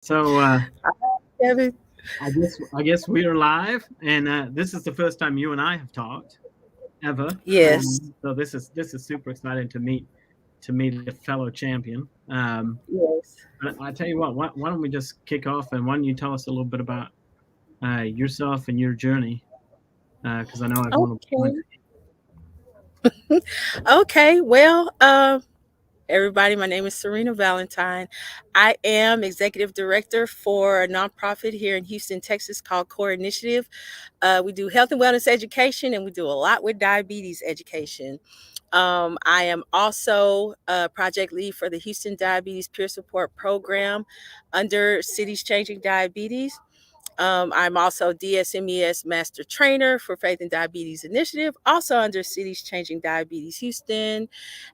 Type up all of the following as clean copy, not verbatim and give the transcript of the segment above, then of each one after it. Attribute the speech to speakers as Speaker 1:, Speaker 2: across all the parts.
Speaker 1: So
Speaker 2: Kevin.
Speaker 1: I guess we are live, and this is the first time you and I have talked ever.
Speaker 2: Yes.
Speaker 1: So this is super exciting to meet a fellow champion.
Speaker 2: Yes.
Speaker 1: But I tell you what, why don't we just kick off, and why don't you tell us a little bit about yourself and your journey? Because I know everyone will want
Speaker 2: Okay. Okay. Well, everybody, my name is Serena Valentine. I am executive director for a nonprofit here in Houston, Texas called Core Initiative. We do health and wellness education, and we do a lot with diabetes education. I am also a project lead for the Houston Diabetes Peer Support Program under Cities Changing Diabetes. I'm also DSMES Master Trainer for Faith and Diabetes Initiative, also under Cities Changing Diabetes Houston.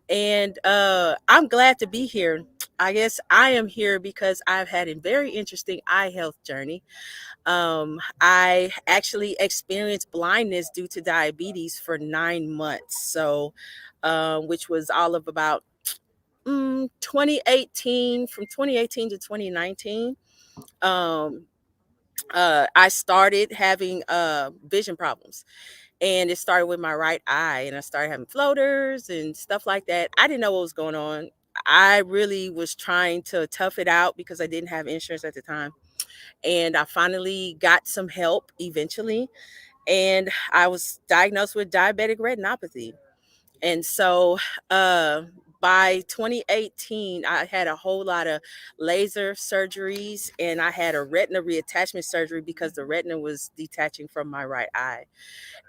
Speaker 2: And I'm glad to be here. I guess I am here because I've had a very interesting eye health journey. I actually experienced blindness due to diabetes for 9 months. Which was all of about 2018, from 2018 to 2019. Um, I started having vision problems, and it started with my right eye, and I started having floaters and stuff like that. I didn't know what was going on. I really was trying to tough it out because I didn't have insurance at the time. And I finally got some help eventually, and I was diagnosed with diabetic retinopathy. And so uh, by 2018, I had a whole lot of laser surgeries, and I had a retina reattachment surgery because the retina was detaching from my right eye.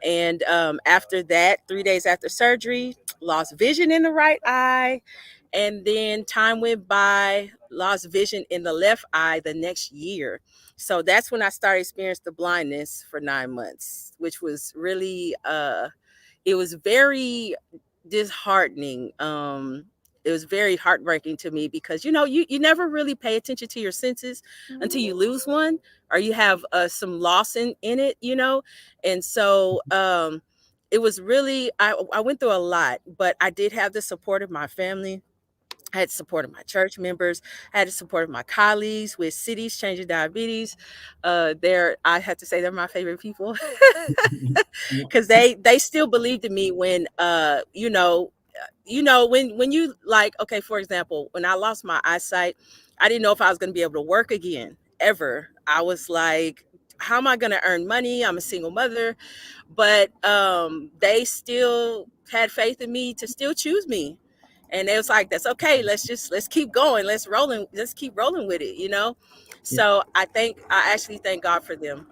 Speaker 2: And after that, 3 days after surgery, lost vision in the right eye. And then time went by, lost vision in the left eye the next year. So that's when I started experiencing the blindness for 9 months, which was really, it was very disheartening. It was very heartbreaking to me because you never really pay attention to your senses until you lose one or you have some loss in it, and so it was really I went through a lot, but I did have the support of my family. I had support of my church members. I had the support of my colleagues with Cities Changing Diabetes. I have to say they're my favorite people
Speaker 1: to.
Speaker 2: because they still believed in me when when you, like, okay, for example, when I lost my eyesight, I didn't know if I was going to be able to work again ever. I was like, how am I going to earn money? I'm a single mother. But they still had faith in me to still choose me, and it was like, that's okay, let's keep going, let's keep rolling with it.
Speaker 1: Yeah.
Speaker 2: So I actually thank God for them.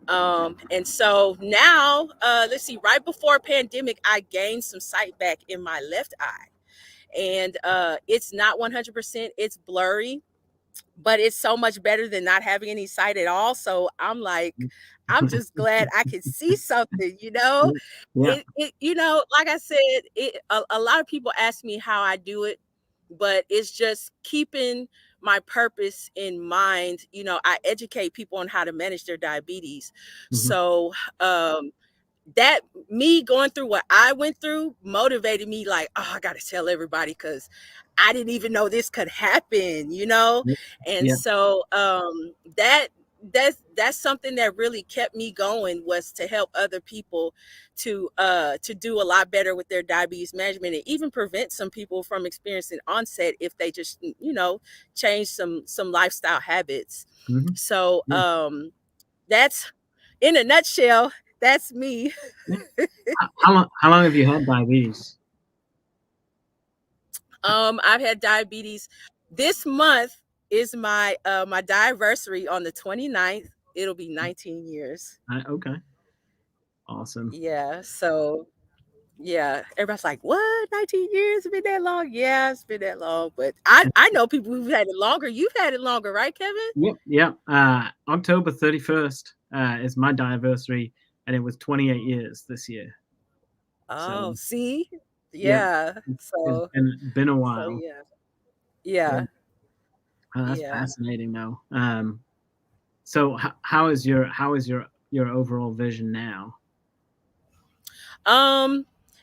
Speaker 2: And so now, let's see, right before pandemic, I gained some sight back in my left eye. And it's not 100%, it's blurry, but it's so much better than not having any sight at all. So I'm like, I'm just glad I can see something.
Speaker 1: Yeah. Yeah.
Speaker 2: Like I said, a lot of people ask me how I do it, but it's just keeping my purpose in mind. I educate people on how to manage their diabetes.
Speaker 1: Mhm.
Speaker 2: So that me going through what I went through motivated me, like, oh, I gotta tell everybody because I didn't even know this could happen.
Speaker 1: Yeah.
Speaker 2: And
Speaker 1: Yeah.
Speaker 2: so that that's something that really kept me going, was to help other people to do a lot better with their diabetes management, and even prevent some people from experiencing onset if they just change some lifestyle habits.
Speaker 1: Mhm.
Speaker 2: So
Speaker 1: Yeah.
Speaker 2: that's, in a nutshell, that's me.
Speaker 1: Yeah. How long have you had diabetes?
Speaker 2: I've had diabetes. This month is my diversary on the 29th. It'll be 19 years.
Speaker 1: Okay. Awesome.
Speaker 2: Yeah. So yeah, everybody's like, "What? 19 years? It's been that long?" Yeah, it's been that long. But I know people who've had it longer. You've had it longer, right, Kevin?
Speaker 1: Yep, yep. October 31st is my anniversary, and it was 28 years this year. So,
Speaker 2: Oh, see?
Speaker 1: yeah,
Speaker 2: Yeah.
Speaker 1: it's been a
Speaker 2: So
Speaker 1: while.
Speaker 2: yeah.
Speaker 1: Yeah,
Speaker 2: Yeah.
Speaker 1: that's
Speaker 2: Yeah.
Speaker 1: fascinating, though. So how is your overall vision now?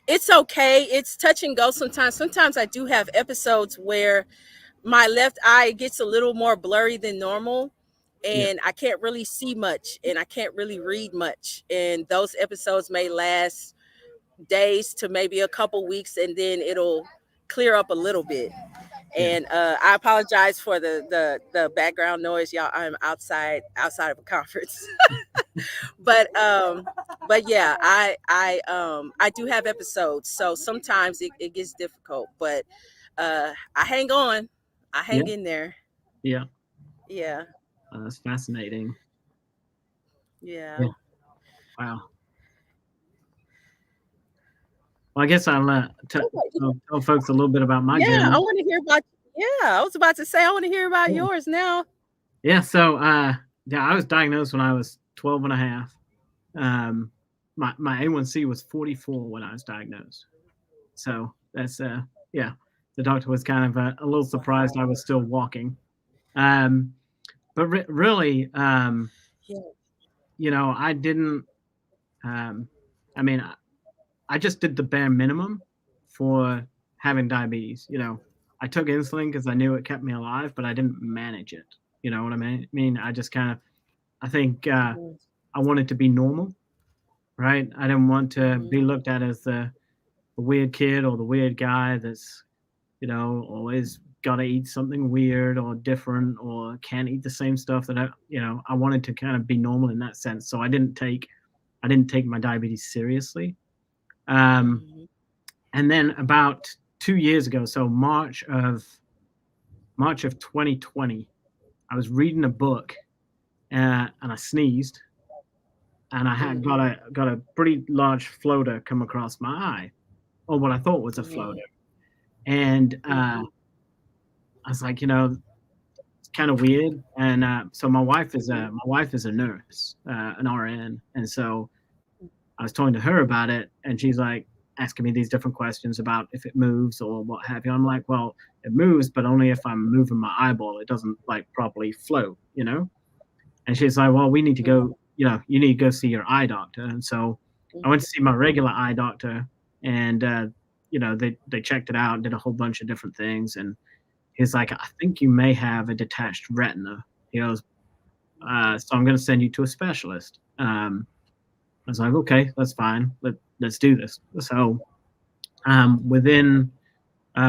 Speaker 2: It's okay. It's touch and go sometimes. Sometimes I do have episodes where my left eye gets a little more blurry than normal,
Speaker 1: Yeah.
Speaker 2: and I can't really see much and I can't really read much. And those episodes may last days to maybe a couple weeks, and then it'll clear up a little bit.
Speaker 1: Yeah.
Speaker 2: And I apologize for the background noise, y'all. I'm outside of a conference. but yeah, I do have episodes, so sometimes it gets difficult, but I hang on. I
Speaker 1: Yeah.
Speaker 2: hang in there.
Speaker 1: Yeah.
Speaker 2: Yeah.
Speaker 1: That's fascinating.
Speaker 2: Yeah.
Speaker 1: Yeah. Wow. Well, I guess I'll tell folks a little bit about my
Speaker 2: Yeah, I
Speaker 1: journey.
Speaker 2: want to hear about. Yeah, I was about to say I want to hear about
Speaker 1: Yeah.
Speaker 2: yours now.
Speaker 1: Yeah. So, yeah, I was diagnosed when I was 12 and a half. My A1C was 44 when I was diagnosed. So that's, yeah, the doctor was kind of a little surprised I
Speaker 2: Wow.
Speaker 1: was still walking. Um, but really,
Speaker 2: Yeah.
Speaker 1: I didn't, um, I mean, I just did the bare minimum for having diabetes. I took insulin because I knew it kept me alive, but I didn't manage it. You know what I mean? I just kind of, I think
Speaker 2: Mm-hmm.
Speaker 1: I wanted to be normal, right? I didn't want to
Speaker 2: Mm-hmm.
Speaker 1: be looked at as the weird kid or the weird guy that's, always got to eat something weird or different or can't eat the same stuff that I wanted to kind of be normal in that sense. So I didn't take my diabetes seriously. Um,
Speaker 2: Mm-hmm.
Speaker 1: and then about 2 years ago, so March of 2020, I was reading a book and I sneezed and I had
Speaker 2: Mm-hmm.
Speaker 1: got a pretty large floater come across my eye, or what I thought was a floater. And
Speaker 2: Mm-hmm.
Speaker 1: I was like, it's kind of weird. And so my wife is a nurse, an RN, and so I was talking to her about it, and she's like asking me these different questions about if it moves or what have you. I'm like, well, it moves, but only if I'm moving my eyeball. It doesn't like properly float. And she's like, well, we need to
Speaker 2: Mm-hmm.
Speaker 1: go. You need to go see your eye doctor. And so I went to see my regular eye doctor, and they checked it out, did a whole bunch of different things, and he's like, I think you may have a detached retina. He goes, so I'm going to send you to a specialist. I was like, okay, that's fine. Let's do this. So within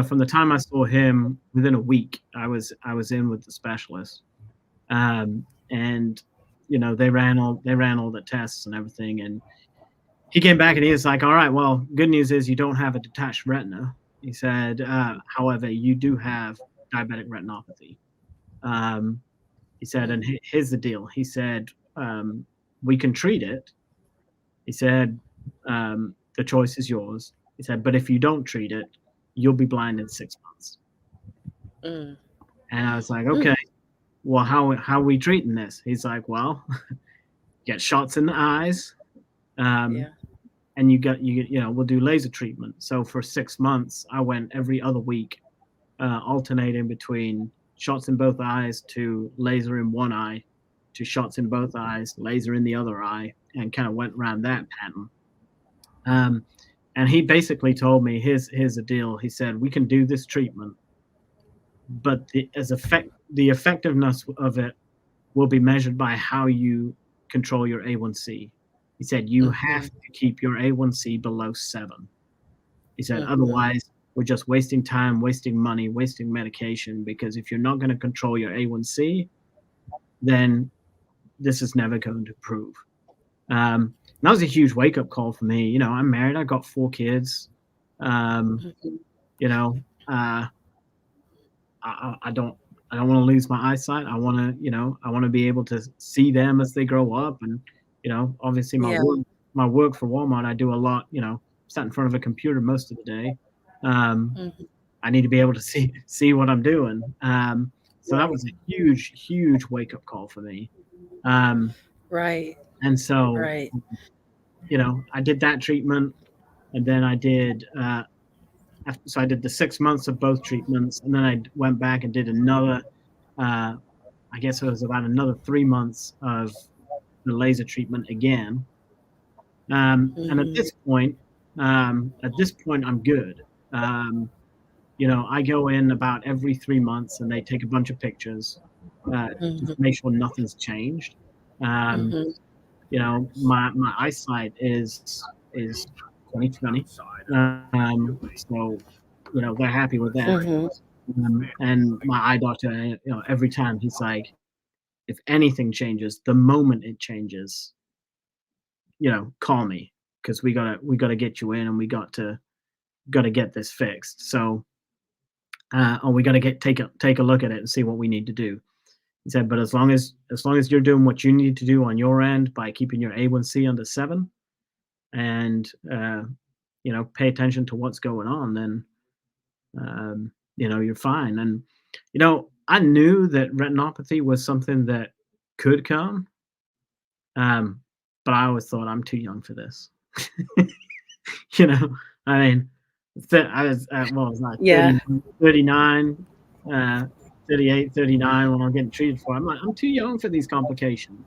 Speaker 1: from the time I saw him, within a week, I was in with the specialist, and they ran all the tests and everything, and he came back and he was like, all right, well, good news is you don't have a detached retina. He said, however, you do have diabetic retinopathy. Um, he said, and here's the deal. He said, we can treat it. He said, the choice is yours. He said, but if you don't treat it, you'll be blind in 6 months.
Speaker 2: Mm-hmm.
Speaker 1: And I was like, okay, well, how are we treating this? He's like, well, get shots in the eyes, um,
Speaker 2: Yeah.
Speaker 1: and we'll do laser treatment. So for 6 months, I went every other week, alternating between shots in both eyes to laser in one eye, to shots in both eyes, laser in the other eye, and kind of went around that pattern. Um, and he basically told me, here's the deal. He said, we can do this treatment, but the effectiveness of it will be measured by how you control your A1C. He said, you have
Speaker 2: Mm-hmm.
Speaker 1: to keep your A1C below 7. He said,
Speaker 2: Mm-hmm.
Speaker 1: otherwise, we're just wasting time, wasting money, wasting medication, because if you're not going to control your A1C, then this is never going to improve. That was a huge wake up call for me. I'm married, I've got 4 kids. Um,
Speaker 2: Mm-hmm.
Speaker 1: you know, uh, I don't want to lose my eyesight. I want to be able to see them as they grow up, and obviously
Speaker 2: Yeah.
Speaker 1: my work for Walmart, I do a lot. Sat in front of a computer most of the day. Um,
Speaker 2: Mm-hmm.
Speaker 1: I need to be able to see what I'm doing. So that
Speaker 2: Right.
Speaker 1: was a huge, huge wake up call for me. Um,
Speaker 2: Right.
Speaker 1: and so
Speaker 2: Right.
Speaker 1: I did that treatment, and then I did. So I did the 6 months of both treatments, and then I went back and did another. Uh, I guess it was about another 3 months of the laser treatment again. And
Speaker 2: Mm-hmm.
Speaker 1: at this point, I'm good. Um, I go in about every 3 months and they take a bunch of pictures, just to
Speaker 2: Mhm.
Speaker 1: make sure nothing's changed. Um,
Speaker 2: Mhm.
Speaker 1: my eyesight is 20/20. So they're happy with that.
Speaker 2: Mhm.
Speaker 1: And my eye doctor, every time he's like, if anything changes, the moment it changes, call me because we gotta get you in and we gotta get this fixed. So, or we gotta take a look at it and see what we need to do. He said, but as long as you're doing what you need to do on your end by keeping your A1C under 7 and pay attention to what's going on, then you're fine. And I knew that retinopathy was something that could come, um, but I always thought I'm too young for this. you know, I mean, I was what was I
Speaker 2: Yeah.
Speaker 1: 30, 39, uh, 38, 39 when I'm getting treated for. I'm like, I'm too young for these complications.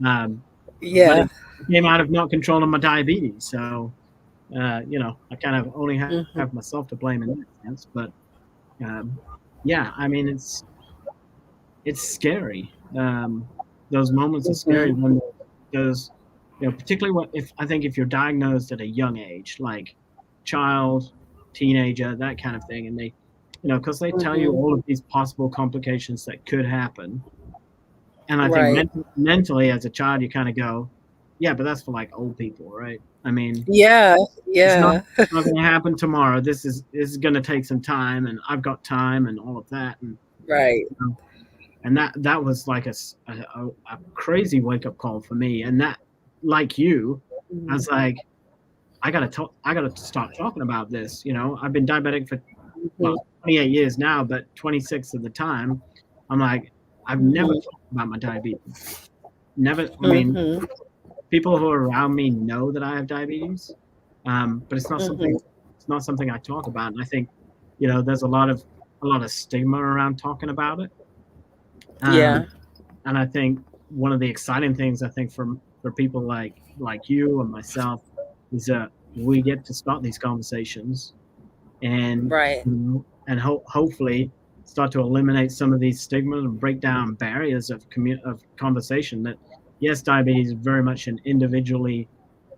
Speaker 1: But
Speaker 2: Yeah.
Speaker 1: it came out of not controlling my diabetes. So, I kind of only
Speaker 2: Mhm.
Speaker 1: have myself to blame in that sense. But um, yeah, I mean, it's scary. Those moments are scary
Speaker 2: Mhm.
Speaker 1: when those, particularly if I think if you're diagnosed at a young age, like child, teenager, that kind of thing, and they, because they tell you
Speaker 2: Mhm.
Speaker 1: all of these possible complications that could happen, and I think
Speaker 2: Right.
Speaker 1: mentally as a child, you kind of go, yeah, but that's for like old people, right? I mean,
Speaker 2: Yeah.
Speaker 1: it's not
Speaker 2: Yeah.
Speaker 1: it's not going to happen tomorrow. This is going to take some time, and I've got time, and all of that,
Speaker 2: Right.
Speaker 1: and that was like a crazy wake up call for me. And that, like you, I
Speaker 2: Mhm.
Speaker 1: was like, I gotta start talking about this. I've been diabetic for, well,
Speaker 2: Mhm.
Speaker 1: 28 years now, but 26 of the time, I'm like, I've never
Speaker 2: Mhm.
Speaker 1: talked about my diabetes. Never. I mean,
Speaker 2: Mhm.
Speaker 1: people who are around me know that I have diabetes, but
Speaker 2: Mhm.
Speaker 1: it's not something I talk about. And I think, there's a lot of stigma around talking about it. Um,
Speaker 2: Yeah.
Speaker 1: and I think one of the exciting things I think for people like you and myself is that we get to start these conversations and
Speaker 2: Right.
Speaker 1: hopefully start to eliminate some of these stigmas and break down barriers of conversation. That yes, diabetes is very much an individually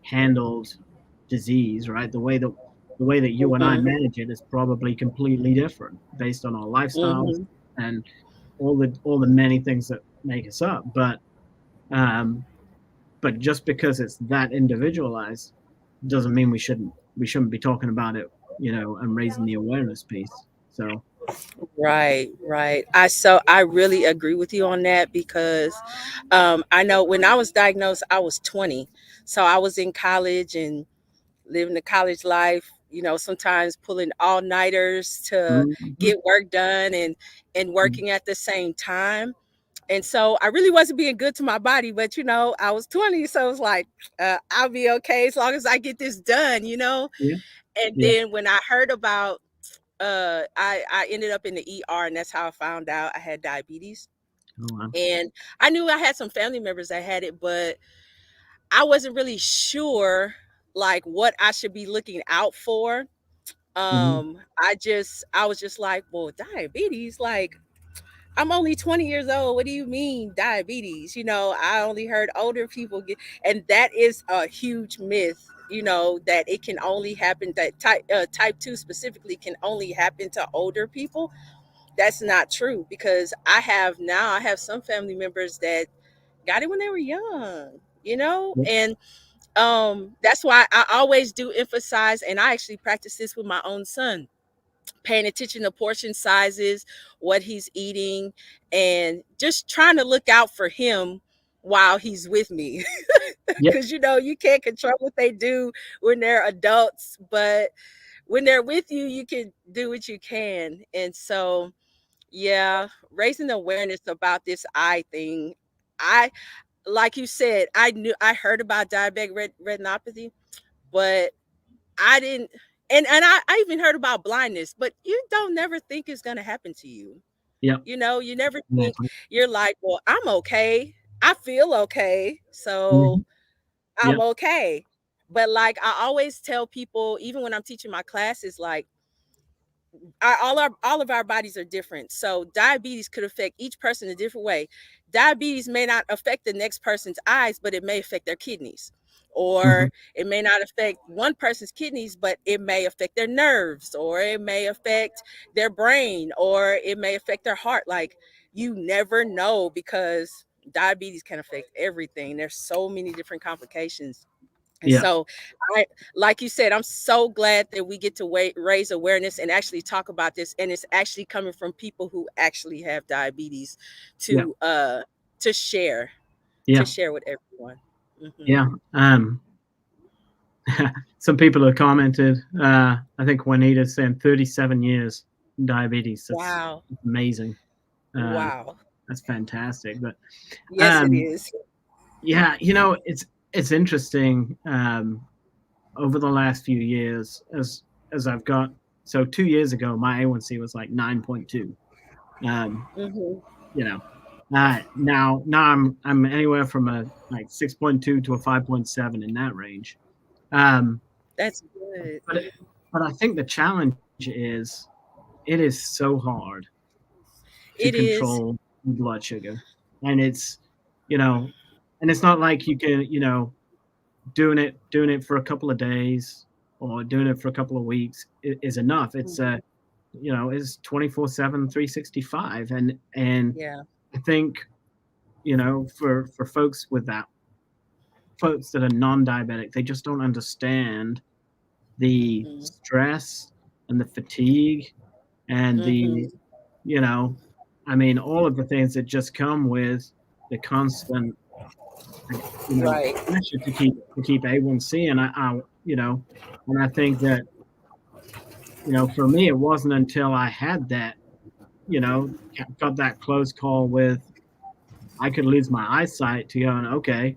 Speaker 1: handled disease, right? The way that you and I
Speaker 2: Mhm.
Speaker 1: manage it is probably completely different based on our lifestyles
Speaker 2: Mhm.
Speaker 1: and all the many things that make us up. Um, but just because it's that individualized doesn't mean we shouldn't be talking about it, and raising the awareness piece. So
Speaker 2: Right, right. I really agree with you on that because I know when I was diagnosed, I was 20. So I was in college and living the college life, sometimes pulling all-nighters to
Speaker 1: mhm,
Speaker 2: get work done and
Speaker 1: mm,
Speaker 2: working at the same time. And so I really wasn't being good to my body, but I was 20, so it was like I'll be okay as long as I get this done.
Speaker 1: yeah,
Speaker 2: And
Speaker 1: yeah.
Speaker 2: then when I heard about I ended up in the ER, and that's how I found out I had diabetes.
Speaker 1: Oh wow.
Speaker 2: And I knew I had some family members that had it, but I wasn't really sure like what I should be looking out for.
Speaker 1: Mhm,
Speaker 2: I was just like, well, diabetes, like I'm only 20 years old. What do you mean diabetes? I only heard older people get, and that is a huge myth. That it can only happen that type 2 specifically can only happen to older people. That's not true because I have some family members that got it when they were young,
Speaker 1: yeah,
Speaker 2: and that's why I always do emphasize, and I actually practice this with my own son, paying attention to portion sizes, what he's eating, and just trying to look out for him while he's with me.
Speaker 1: yeah,
Speaker 2: Because you can't control what they do when they're adults, but when they're with you, you can do what you can. And so, yeah, raising awareness about this eye thing. I Like you said, I heard about diabetic retinopathy, but I didn't, and I even heard about blindness, but you don't never think it's gonna happen to you.
Speaker 1: yeah,
Speaker 2: You never think,
Speaker 1: exactly.
Speaker 2: you're like, well, I'm okay. I feel okay. So
Speaker 1: Mhm,
Speaker 2: I'm
Speaker 1: yeah,
Speaker 2: okay. But like I always tell people, even when I'm teaching my classes, like all of our bodies are different. So diabetes could affect each person a different way. Diabetes may not affect the next person's eyes, but it may affect their kidneys.
Speaker 1: Mhm.
Speaker 2: Or it may not affect one person's kidneys, but it may affect their nerves, or it may affect their brain, or it may affect their heart. Like, you never know, because diabetes can affect everything. There's so many different complications. And
Speaker 1: Yeah.
Speaker 2: so, I, like you said, I'm so glad that we get to raise awareness and actually talk about this. And it's actually coming from people who actually have diabetes,
Speaker 1: Yeah.
Speaker 2: to uh to share,
Speaker 1: Yeah.
Speaker 2: with everyone. Hmm.
Speaker 1: Yeah. Some people have commented, I think Juanita's saying 37 years diabetes. That's
Speaker 2: Wow.
Speaker 1: amazing. Uh,
Speaker 2: Wow.
Speaker 1: that's fantastic. But
Speaker 2: Yes, it
Speaker 1: um,
Speaker 2: is.
Speaker 1: yeah, it's interesting. Over the last few years, as I've got, so 2 years ago, my A1C was like 9.2. Um,
Speaker 2: Hmm.
Speaker 1: you know, now I'm anywhere from a like 6.2 to a 5.7 in that range. Um,
Speaker 2: That's good.
Speaker 1: but but I think the challenge is it is so hard to
Speaker 2: It is.
Speaker 1: control blood sugar, and you know, and it's not like you can, doing it for a couple of days or doing it for a couple of weeks is enough.
Speaker 2: Mhm.
Speaker 1: It's 24/7, 365, and
Speaker 2: Yeah.
Speaker 1: I think for folks that are non-diabetic, they just don't understand the
Speaker 2: Hmm.
Speaker 1: stress and the fatigue and
Speaker 2: Hmm.
Speaker 1: you know, all of the things that just come with the constant, like,
Speaker 2: Right.
Speaker 1: pressure to keep A1C. And I think that, for me, it wasn't until I had that, got that close call with I could lose my eyesight to going, okay,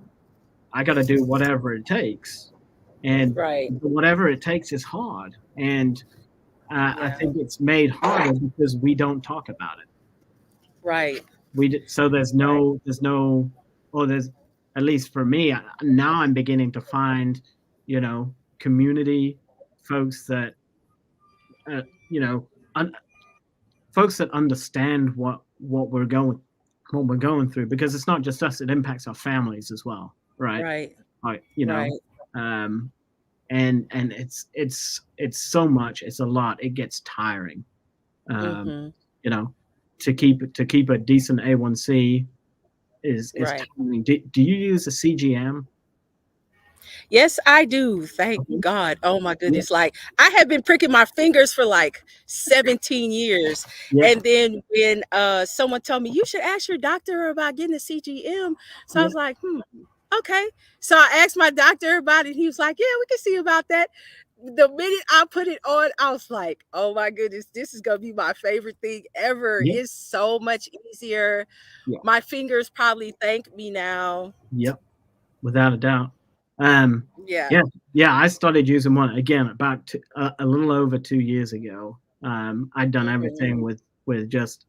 Speaker 1: I got to do whatever it takes. And
Speaker 2: Right.
Speaker 1: whatever it takes is hard. And I
Speaker 2: Yeah.
Speaker 1: think it's made harder because we don't talk about it.
Speaker 2: Right.
Speaker 1: So
Speaker 2: Right.
Speaker 1: there's, at least for me, now I'm beginning to find, community folks that, uh, you know, un- folks that understand what we're going through, because it's not just us, it impacts our families as well, right?
Speaker 2: Right.
Speaker 1: Like,
Speaker 2: Right.
Speaker 1: um, and it's so much, it's a lot, it gets tiring, um,
Speaker 2: Hmm.
Speaker 1: you know, to keep a decent A1C is
Speaker 2: Right.
Speaker 1: tiring. Do you use a CGM?
Speaker 2: Yes, I do. Thank
Speaker 1: Okay.
Speaker 2: God. Oh my
Speaker 1: Yeah,
Speaker 2: goodness. Like, I have been pricking my fingers for like 17 years.
Speaker 1: yeah,
Speaker 2: And then when someone told me you should ask your doctor about getting a CGM. So I
Speaker 1: yeah,
Speaker 2: was like, okay. So I asked my doctor about it. He was like, yeah, we can see about that. The minute I put it on, I was like, oh my goodness, this is gonna be my favorite thing ever.
Speaker 1: yeah,
Speaker 2: It's so much easier.
Speaker 1: yeah,
Speaker 2: My fingers probably thank me now.
Speaker 1: yep, without a doubt. Um,
Speaker 2: Yeah.
Speaker 1: yeah, yeah, I started using one again about a little over 2 years ago. I'd done
Speaker 2: Hmm.
Speaker 1: everything with just,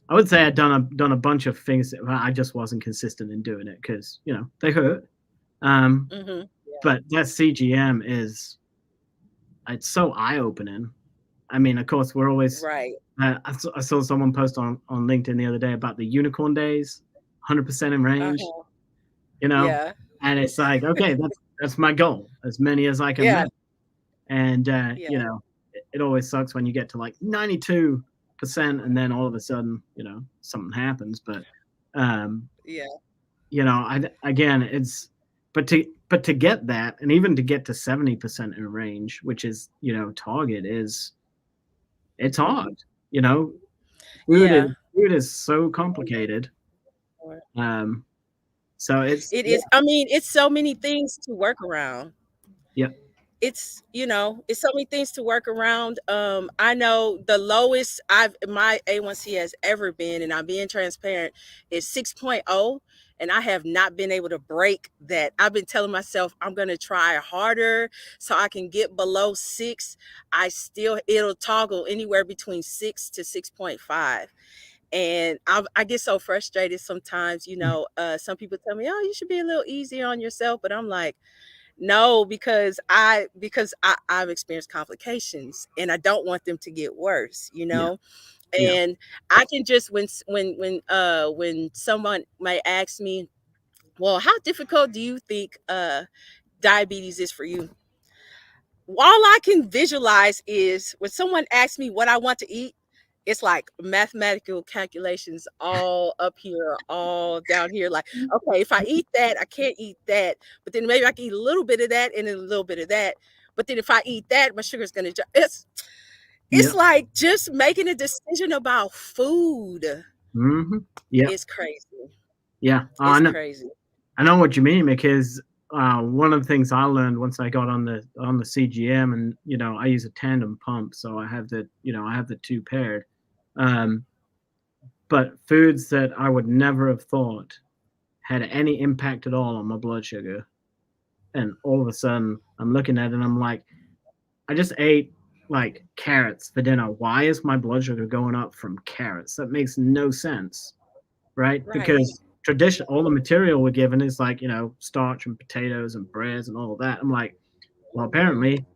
Speaker 1: I would say I'd done a bunch of things that I just wasn't consistent in doing it because they hurt. Um,
Speaker 2: Hmm.
Speaker 1: but that CGM it's so eye opening. Of course, we're always.
Speaker 2: Right.
Speaker 1: I saw someone post on LinkedIn the other day about the unicorn days, 100% in range,
Speaker 2: Uh-huh.
Speaker 1: you know,
Speaker 2: Yeah.
Speaker 1: and it's like, okay, that's my goal, as many as I can
Speaker 2: Yeah.
Speaker 1: manage. And
Speaker 2: Yeah.
Speaker 1: it always sucks when you get to like 92%, and then all of a sudden, something happens. But um,
Speaker 2: Yeah.
Speaker 1: again, but to get that, and even to get to 70% in range, which is target, it's
Speaker 2: Mhm.
Speaker 1: hard. You know, food is
Speaker 2: Yeah.
Speaker 1: food is so complicated. Um, so it's
Speaker 2: It
Speaker 1: yeah,
Speaker 2: is. I mean, it's so many things to work around.
Speaker 1: yeah,
Speaker 2: It's so many things to work around. I know the lowest my A1C has ever been, and I'm being transparent, is 6.0, and I have not been able to break that. I've been telling myself I'm going to try harder so I can get below 6. It'll toggle anywhere between 6 to 6.5. And I get so frustrated sometimes. Some people tell me, oh, you should be a little easier on yourself. But I'm like, No, because I've experienced complications and I don't want them to get worse, you
Speaker 1: Yeah,
Speaker 2: know?
Speaker 1: yeah,
Speaker 2: And I can just when someone might ask me, well, how difficult do you think diabetes is for you? All I can visualize is when someone asks me what I want to eat, it's like mathematical calculations all up here, all down here. Like, okay, if I eat that, I can't eat that, but then maybe I can eat a little bit of that and then a little bit of that. But then if I eat that, my sugar's gonna. It's
Speaker 1: yeah,
Speaker 2: like just making a decision about food
Speaker 1: hmm yeah,
Speaker 2: is crazy.
Speaker 1: yeah.
Speaker 2: It's crazy.
Speaker 1: I know what you mean because one of the things I learned once I got on the CGM, and I use a tandem pump, so I have the two paired. Um, but foods that I would never have thought had any impact at all on my blood sugar, and all of a sudden I'm looking at it and I'm like, I just ate like carrots for dinner. Why is my blood sugar going up from carrots? That makes no sense, right?
Speaker 2: Right.
Speaker 1: Because tradition, all the material we're given is like, starch and potatoes and breads and all of that. I'm like, well,
Speaker 2: Hmm.
Speaker 1: apparently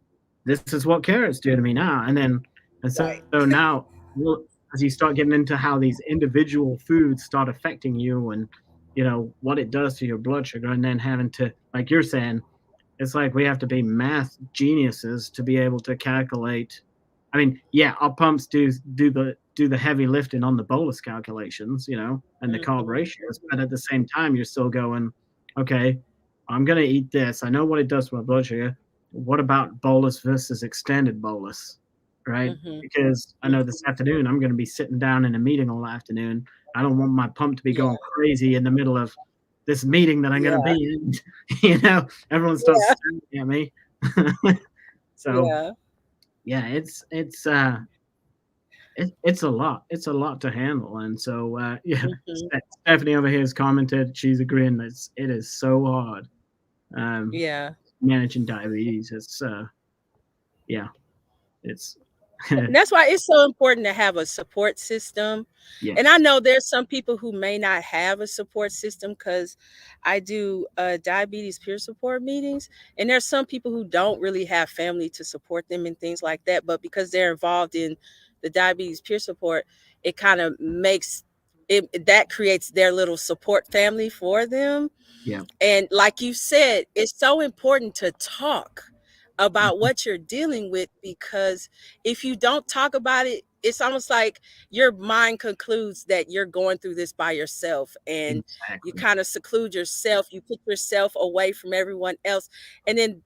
Speaker 1: this is what carrots do to me now. And so
Speaker 2: Right.
Speaker 1: now, well, as you start getting into how these individual foods start affecting you and, what it does to your blood sugar, and then having to, like you're saying, it's like we have to be math geniuses to be able to calculate. I mean, yeah, our pumps do the heavy lifting on the bolus calculations, and the carb
Speaker 2: Hmm.
Speaker 1: ratios, but at the same time, you're still going, okay, I'm gonna eat this. I know what it does to my blood sugar. What about bolus versus extended bolus, right?
Speaker 2: Hmm.
Speaker 1: Because I know this
Speaker 2: Hmm.
Speaker 1: afternoon I'm gonna be sitting down in a meeting all afternoon. I don't want my pump to be
Speaker 2: Yeah.
Speaker 1: going crazy in the middle of this meeting that I'm gonna
Speaker 2: Yeah.
Speaker 1: be in. Everyone starts
Speaker 2: Yeah.
Speaker 1: staring at me. So
Speaker 2: Yeah.
Speaker 1: yeah, it's a lot. It's a lot to handle, and so yeah,
Speaker 2: Hmm.
Speaker 1: Stephanie over here has commented. She's agreeing that it is so hard um,
Speaker 2: Yeah.
Speaker 1: managing diabetes. It's yeah, it's
Speaker 2: And that's why it's so important to have a support system. And I
Speaker 1: yes,
Speaker 2: know there's some people who may not have a support system because I do diabetes peer support meetings. And there's some people who don't really have family to support them and things like that. But because they're involved in the diabetes peer support, it kind of makes that creates their little support family for them.
Speaker 1: yeah,
Speaker 2: And like you said, it's so important to talk about
Speaker 1: mhm,
Speaker 2: what you're dealing with because if you don't talk about it, it's almost like your mind concludes that you're going through this by yourself and you
Speaker 1: exactly.
Speaker 2: kind of seclude yourself, you put yourself away from everyone else. And then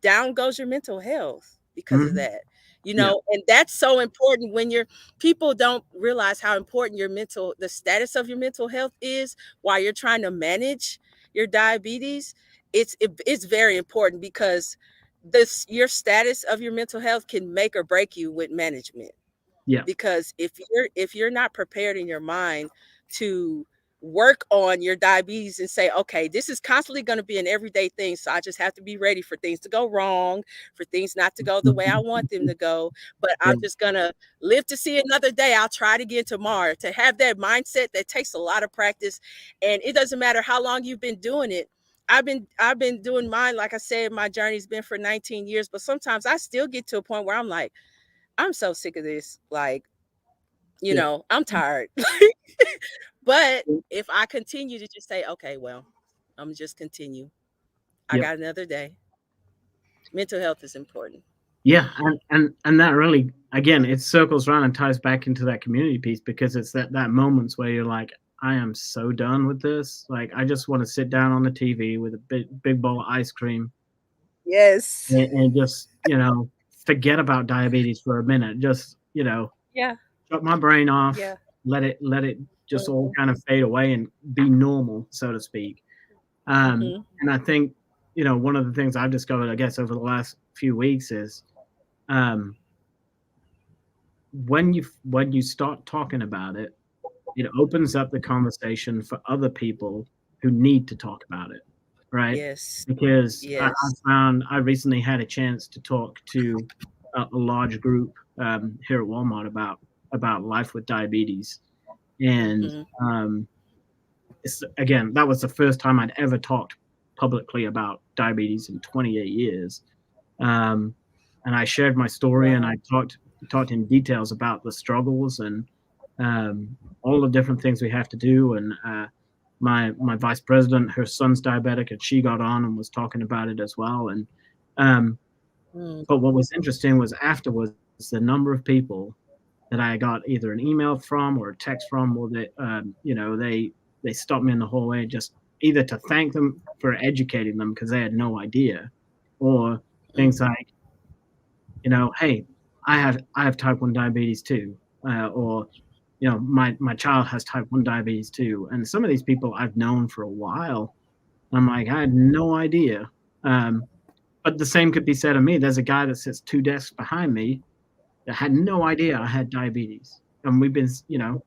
Speaker 2: down goes your mental health because of
Speaker 1: Hmm.
Speaker 2: that.
Speaker 1: Yeah,
Speaker 2: And that's so important when you're people don't realize how important the status of your mental health is while you're trying to manage your diabetes. It's very important because this your status of your mental health can make or break you with management
Speaker 1: yeah,
Speaker 2: because if you're not prepared in your mind to work on your diabetes and say, okay, this is constantly going to be an everyday thing, so I just have to be ready for things to go wrong, for things not to go the way I want them to go, but
Speaker 1: yeah,
Speaker 2: I'm just going to live to see another day. I'll try it again tomorrow. To have that mindset, that takes a lot of practice, and it doesn't matter how long you've been doing it. I've been doing mine, like I said, my journey's been for 19 years, but sometimes I still get to a point where I'm like, I'm so sick of this. Like,
Speaker 1: yeah,
Speaker 2: I'm tired. But if I continue to just say, okay, well, I'm just continue. I
Speaker 1: yeah.
Speaker 2: got another day. Mental health is important.
Speaker 1: Yeah, and that really, again, it circles around and ties back into that community piece because it's that moments where you're like, I am so done with this. Like, I just want to sit down on the TV with a big bowl of ice cream
Speaker 2: Yes.
Speaker 1: and just forget about diabetes for a minute. Just
Speaker 2: Yeah.
Speaker 1: shut my brain off,
Speaker 2: Yeah.
Speaker 1: let it just all
Speaker 2: Mhm.
Speaker 1: kind of fade away and be normal, so to speak.
Speaker 2: Mhm.
Speaker 1: And I think one of the things I've discovered, I guess, over the last few weeks is um, when you start talking about it, it opens up the conversation for other people who need to talk about it, right?
Speaker 2: Yes.
Speaker 1: Because I
Speaker 2: Yes.
Speaker 1: found I recently had a chance to talk to a large group here at Walmart about life with diabetes, and
Speaker 2: Mhm.
Speaker 1: again, that was the first time I'd ever talked publicly about diabetes in 28 years. Um, and I shared my story, and I
Speaker 2: Wow.
Speaker 1: talked in details about the struggles and all the different things we have to do. And my vice president, her son's diabetic, and she got on and was talking about it as well. And um,
Speaker 2: Mm,
Speaker 1: but what was interesting was afterwards the number of people that I got either an email from or a text from, or that they stopped me in the hallway just either to thank them for educating them because they had no idea, or things
Speaker 2: mhm,
Speaker 1: like, hey, I have type 1 diabetes too, or my child has type 1 diabetes too. And some of these people I've known for a while. I'm like, I had no idea. Um, but the same could be said of me. There's a guy that sits 2 desks behind me that had no idea I had diabetes. And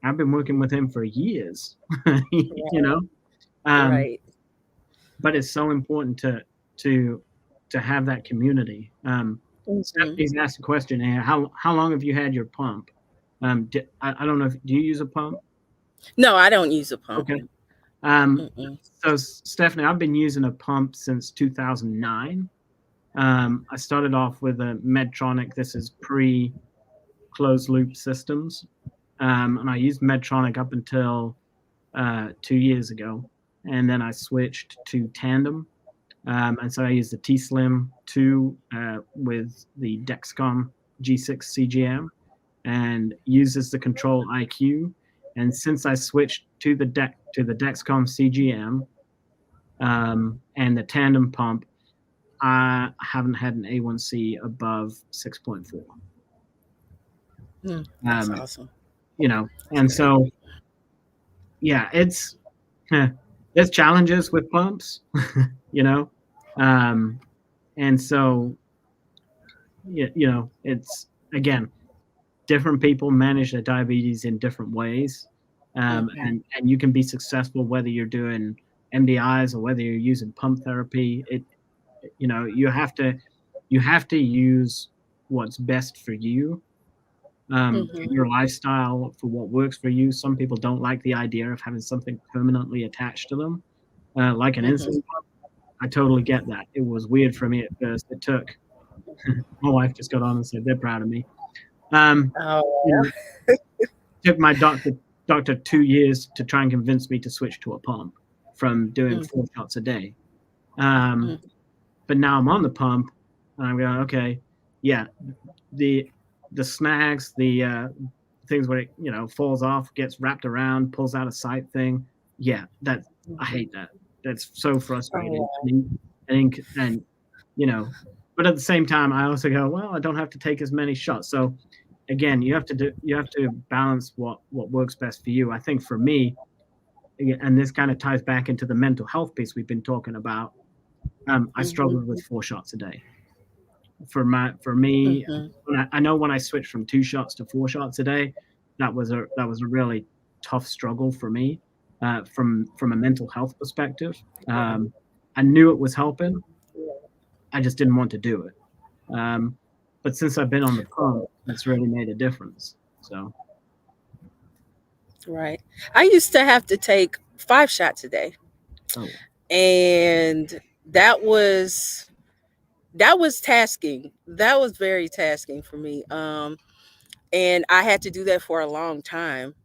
Speaker 1: I've been working with him for years, you
Speaker 2: right,
Speaker 1: know? Um,
Speaker 2: right.
Speaker 1: but it's so important to to have that community.
Speaker 2: Mhm.
Speaker 1: Stephanie's asked a question here. How long have you had your pump? I don't know if do you use a pump?
Speaker 2: No, I don't use a pump.
Speaker 1: Okay. Um,
Speaker 2: Mm-mm.
Speaker 1: so Stephanie, I've been using a pump since 2009. I started off with a Medtronic. This is pre closed loop systems. And I used Medtronic up until 2 years ago. And then I switched to Tandem. And so I use the T Slim 2 with the Dexcom G6 CGM and uses the Control IQ. And since I switched to the Dexcom CGM and the Tandem pump, I haven't had an A1C above 6.4.
Speaker 2: Mm, that's
Speaker 1: Um,
Speaker 2: awesome. That's
Speaker 1: and
Speaker 2: great.
Speaker 1: so yeah, there's challenges with pumps, you know, um, and so it's again different people manage their diabetes in different ways,
Speaker 2: Mhm.
Speaker 1: and you can be successful whether you're doing MDIs or whether you're using pump therapy. You have to use what's best for you, for
Speaker 2: Mhm.
Speaker 1: your lifestyle, for what works for you. Some people don't like the idea of having something permanently attached to them, like an
Speaker 2: Mhm.
Speaker 1: insulin pump. I totally get that. It was weird for me at first. It took my wife just got on and said they're proud of me. Um, you
Speaker 2: Oh,
Speaker 1: know, took my doctor 2 years to try and convince me to switch to a pump from doing
Speaker 2: mm,
Speaker 1: 4 shots a day. Um,
Speaker 2: mm,
Speaker 1: but now I'm on the pump, and I'm going, okay, yeah, the the snags, the things where it falls off, gets wrapped around, pulls out of sight thing. Yeah, I
Speaker 2: mhm.
Speaker 1: hate that. That's so
Speaker 2: Oh,
Speaker 1: frustrating.
Speaker 2: wow.
Speaker 1: And you know, but at the same time, I also go, well, I don't have to take as many shots. So again, you have to balance what works best for you. I think for me, and this kind of ties back into the mental health piece we've been talking about. I
Speaker 2: Mhm.
Speaker 1: struggled with 4 shots a day. For me,
Speaker 2: Mhm.
Speaker 1: I know when I switched from 2 shots to 4 shots a day, that was a really tough struggle for me, from a mental health perspective. I knew it was helping. I just didn't want to do it. Um, but since I've been on the pump, it's really made a difference. So,
Speaker 2: Right. I used to have to take 5 shots a day,
Speaker 1: oh,
Speaker 2: and that was that was tasking. That was very tasking for me. And I had to do that for a long time.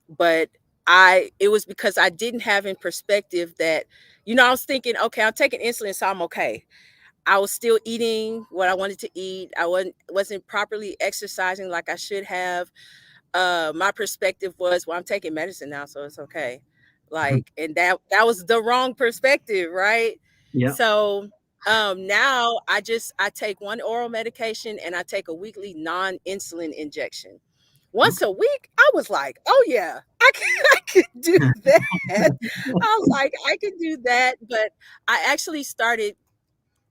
Speaker 2: But I it was because I didn't have in perspective that, I was thinking, okay, I'm taking insulin, so I'm okay. I was still eating what I wanted to eat. I wasn't properly exercising like I should have. My perspective was, well, I'm taking medicine now, so it's okay. Like, and that was the wrong perspective, right?
Speaker 1: yeah.
Speaker 2: So now I take one oral medication and I take a weekly non-insulin injection. Once
Speaker 1: Okay.
Speaker 2: a week, I was like, oh yeah, I could do that. I was like, I could do that. But I actually started,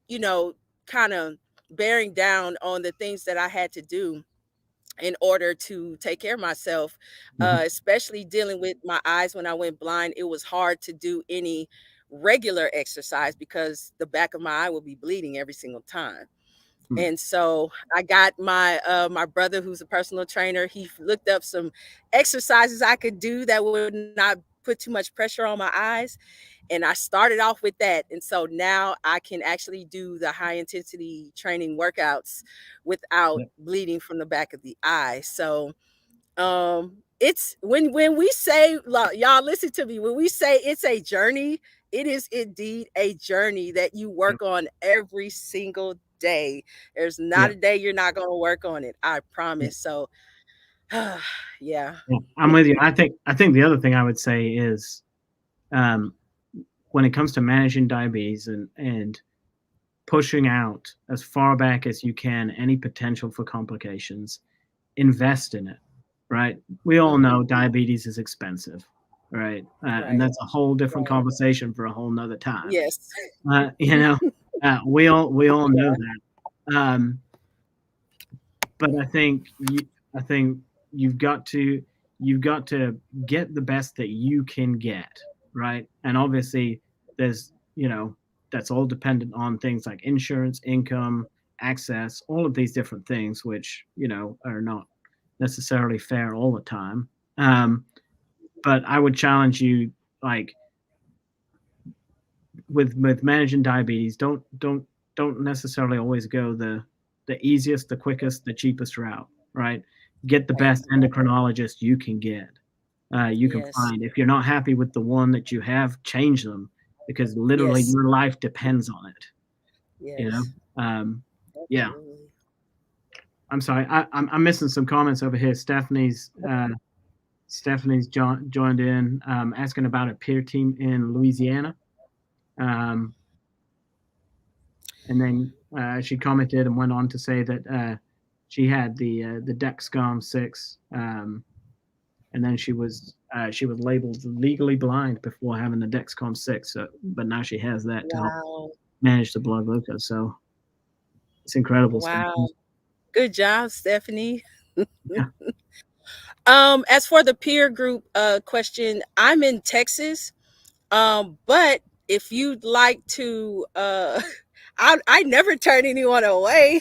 Speaker 2: you know, kind of bearing down on the things that I had to do in order to take care of myself,
Speaker 1: Mhm,
Speaker 2: especially dealing with my eyes when I went blind. It was hard to do any regular exercise because the back of my eye would be bleeding every single time.
Speaker 1: mm,
Speaker 2: And so I got my brother, who's a personal trainer. He looked up some exercises I could do that would not put too much pressure on my eyes. And I started off with that. And so now I can actually do the high intensity training workouts without
Speaker 1: Yeah.
Speaker 2: bleeding from the back of the eye. So it's when we say, y'all listen to me, when we say it's a journey, it is indeed a journey that you
Speaker 1: Yeah.
Speaker 2: work on every single day. There's not
Speaker 1: Yeah.
Speaker 2: a day you're not going to work on it, I
Speaker 1: Yeah.
Speaker 2: promise. So yeah.
Speaker 1: Yeah. I'm with you. I think the other thing I would say is, um, when it comes to managing diabetes and pushing out as far back as you can any potential for complications, invest in it, right? We all know
Speaker 2: Mhm.
Speaker 1: diabetes is expensive, right? And
Speaker 2: Right,
Speaker 1: that's a whole different
Speaker 2: right.
Speaker 1: conversation for a whole nother time.
Speaker 2: Yes.
Speaker 1: You know, we all know
Speaker 2: Yeah.
Speaker 1: that. But I think you've got to you've got to get the best that you can get, right? And obviously, there's that's all dependent on things like insurance, income, access, all of these different things, which are not necessarily fair all the time. Um, but I would challenge you, like, with managing diabetes, don't necessarily always go the easiest, the quickest, the cheapest route, right? Get the
Speaker 2: Right,
Speaker 1: best
Speaker 2: right.
Speaker 1: endocrinologist you can get. You can
Speaker 2: Yes.
Speaker 1: find. If you're not happy with the one that you have, change them, because literally
Speaker 2: Yes.
Speaker 1: your life depends on it. You know.
Speaker 2: Yes.
Speaker 1: Um, yeah.
Speaker 2: Absolutely.
Speaker 1: I'm sorry. I'm missing some comments over here. Stephanie's joined in, asking about a peer team in Louisiana. Um, And then she commented and went on to say that she had the Dexcom 6, and then she was labeled legally blind before having the Dexcom 6. So, but now she has that to help
Speaker 2: Wow.
Speaker 1: manage the blood glucose. So it's incredible stuff.
Speaker 2: Wow. Good job, Stephanie.
Speaker 1: Yeah,
Speaker 2: As for the peer group question, I'm in Texas. But if you'd like to I never turn anyone away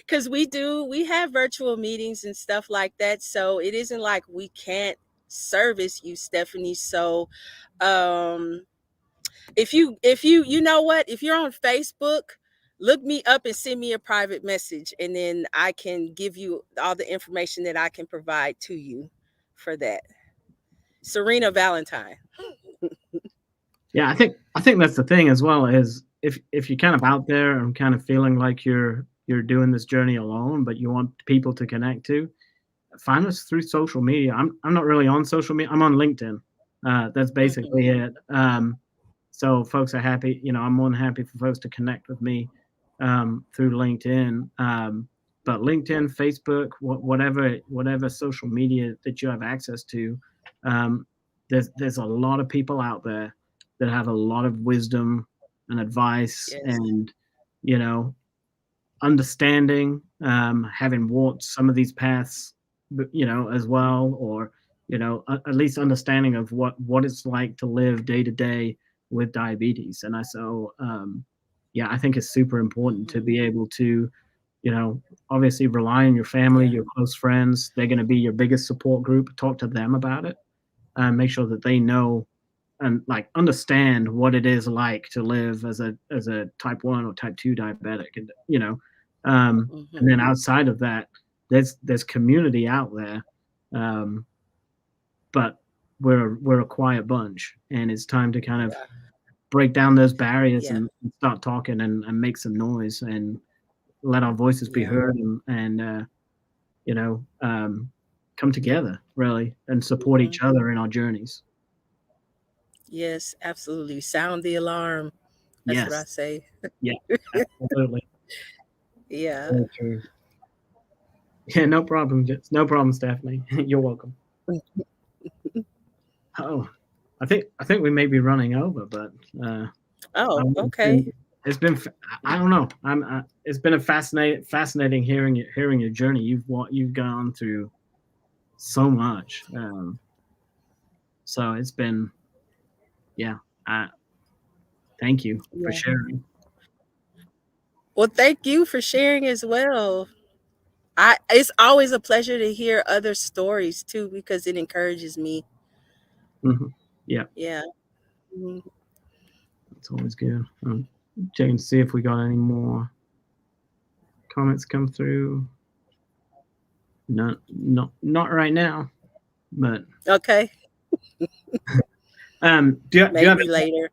Speaker 2: because we have virtual meetings and stuff like that. So it isn't like we can't service you, Stephanie. So um if you you know what, if you're on Facebook, look me up and send me a private message, and then I can give you all the information that I can provide to you for that. Serena Valentine.
Speaker 1: yeah. I think that's the thing as well, is if you're kind of out there and kind of feeling like you're doing this journey alone, but you want people to connect to, find us through social media. I'm not really on social media. I'm on LinkedIn. That's basically
Speaker 2: Mhm.
Speaker 1: it. So folks are happy. I'm more than happy for folks to connect with me through LinkedIn. But LinkedIn, Facebook, whatever social media that you have access to, um, there's a lot of people out there that have a lot of wisdom and advice,
Speaker 2: Yes.
Speaker 1: and you know understanding, having walked some of these paths, as well, or at least understanding of what it's like to live day to day with diabetes. And yeah, I think it's super important to
Speaker 2: Mhm.
Speaker 1: be able to, you know, obviously rely on your family,
Speaker 2: Yeah.
Speaker 1: your close friends. They're going to be your biggest support group. Talk to them about it, and make sure that they know and like understand what it is like to live as a type 1 or type 2 diabetic. And then
Speaker 2: Mhm.
Speaker 1: outside of that, there's community out there, um, but we're a quiet bunch, and it's time to kind of
Speaker 2: Yeah.
Speaker 1: break down those barriers
Speaker 2: Yeah.
Speaker 1: and start talking and make some noise and let our voices be
Speaker 2: Yeah.
Speaker 1: heard, and you know um, come together really and support
Speaker 2: Mhm.
Speaker 1: each other in our journeys.
Speaker 2: Yes, absolutely. Sound the alarm. That's what I
Speaker 1: Yes.
Speaker 2: say.
Speaker 1: Yeah, absolutely.
Speaker 2: Yeah.
Speaker 1: Very true. Yeah, no problem. No problem, Stephanie. You're welcome. Oh, I think we may be running over, but
Speaker 2: Oh,
Speaker 1: it's
Speaker 2: okay.
Speaker 1: been. I don't know. It's been a fascinating hearing your journey. You've gone through so much. So it's been, yeah. Uh, Thank you for
Speaker 2: Yeah.
Speaker 1: sharing.
Speaker 2: Well, thank you for sharing as well. It's always a pleasure to hear other stories too because it encourages me.
Speaker 1: Hmm. Yeah,
Speaker 2: Yeah. Mhm.
Speaker 1: it's always good. Checking to see if we got any more comments come through. No, not right now. But
Speaker 2: Okay.
Speaker 1: do you have
Speaker 2: Maybe later.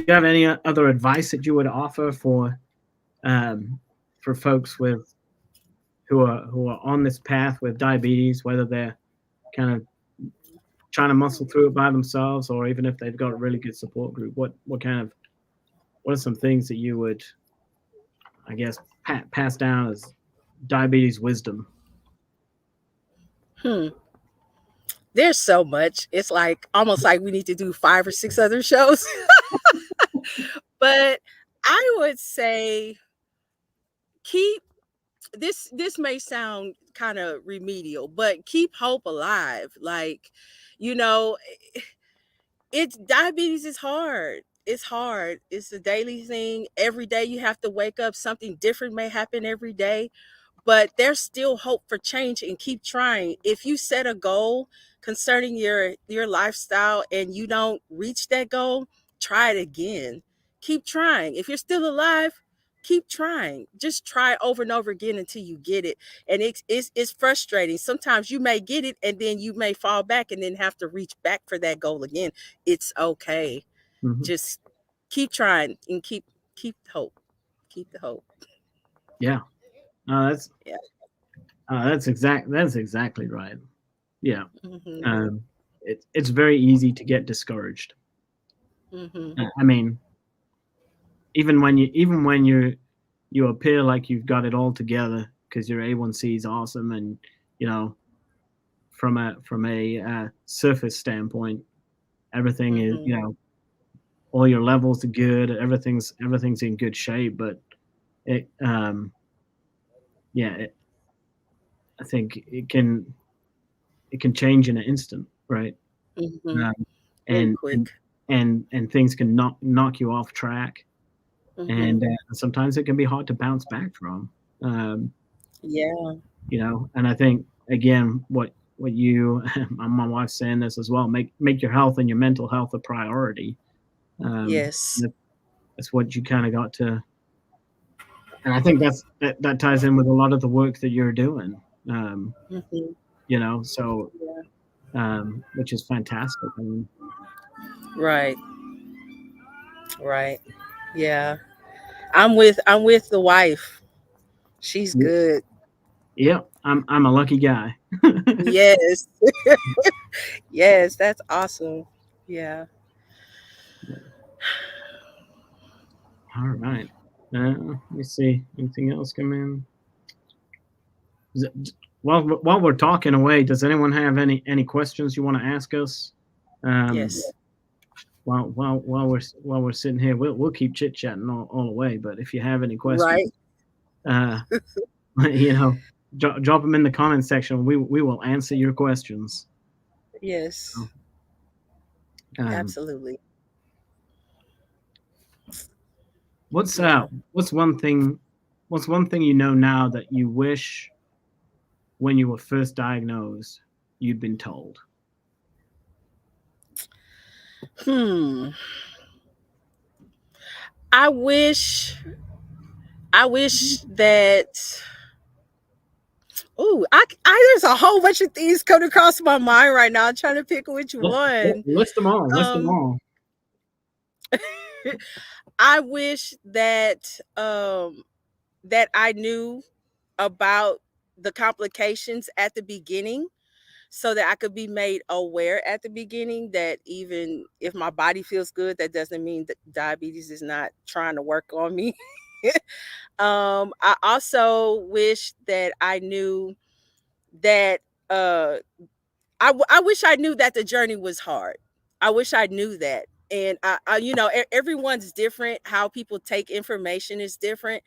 Speaker 1: any other advice that you would offer um, for folks with who are on this path with diabetes, whether they're kind of trying to muscle through it by themselves, or even if they've got a really good support group? What are some things that you would, I guess, pass down as diabetes wisdom?
Speaker 2: Hmm. There's so much. It's like almost like we need to do 5 or 6 other shows. But I would say keep this may sound kind of remedial, but keep hope alive. Like, you know, it's diabetes is hard. It's hard. It's a daily thing. Every day you have to wake up, something different may happen every day, but there's still hope for change, and keep trying. If you set a goal concerning your lifestyle and you don't reach that goal, try it again. Keep trying. If you're still alive, keep trying. Just try over and over again until you get it. And it's frustrating. Sometimes you may get it and then you may fall back and then have to reach back for that goal again. It's okay.
Speaker 1: Hmm.
Speaker 2: Just keep trying and keep hope. Keep the hope.
Speaker 1: Yeah, uh, that's
Speaker 2: Yeah.
Speaker 1: that's exactly right. Yeah,
Speaker 2: Mhm.
Speaker 1: um, it's very easy to get discouraged.
Speaker 2: Mhm.
Speaker 1: I mean, even when you appear like you've got it all together because your A1C is awesome, and you know from a surface standpoint, everything is,
Speaker 2: Mhm.
Speaker 1: all your levels are good, everything's in good shape, but it yeah, I think it can change in an instant, right?
Speaker 2: Mhm.
Speaker 1: Um,
Speaker 2: Very
Speaker 1: and and
Speaker 2: quick.
Speaker 1: and things can knock you off track,
Speaker 2: Mhm.
Speaker 1: and sometimes it can be hard to bounce back from. Um,
Speaker 2: Yeah.
Speaker 1: and I think again, what you my wife's saying this as well. Make your health and your mental health a priority.
Speaker 2: Yes.
Speaker 1: That, that's what you kind of got to, and I think that ties in with a lot of the work that you're doing. Um,
Speaker 2: Mhm.
Speaker 1: so
Speaker 2: Yeah.
Speaker 1: which is fantastic. I mean,
Speaker 2: Right. Right. Yeah. I'm with the wife. She's
Speaker 1: y-
Speaker 2: good.
Speaker 1: yeah, I'm a lucky guy.
Speaker 2: Yes. Yes, that's awesome. Yeah.
Speaker 1: All right. Let me see. Anything else come in? While we're talking away, does anyone have any questions you want to ask us? Um,
Speaker 2: Yes.
Speaker 1: while we're sitting here, we'll keep chit chatting all the way. But if you have any questions,
Speaker 2: Right.
Speaker 1: uh, you know, drop them in the comment section. We will answer your questions.
Speaker 2: Yes.
Speaker 1: Um,
Speaker 2: Absolutely.
Speaker 1: what's uh
Speaker 2: Yeah.
Speaker 1: what's one thing what's one thing you know now that you wish when you were first diagnosed you'd been told?
Speaker 2: Hmm. I wish I wish that there's a whole bunch of things coming across my mind right now. I'm trying to pick which one.
Speaker 1: List them all. List them
Speaker 2: Um,
Speaker 1: all.
Speaker 2: I wish that I knew about the complications at the beginning so that I could be made aware at the beginning that even if my body feels good, that doesn't mean that diabetes is not trying to work on me. I also wish that I knew that uh I wish I knew that the journey was hard. I wish I knew that. And everyone's different. How people take information is different.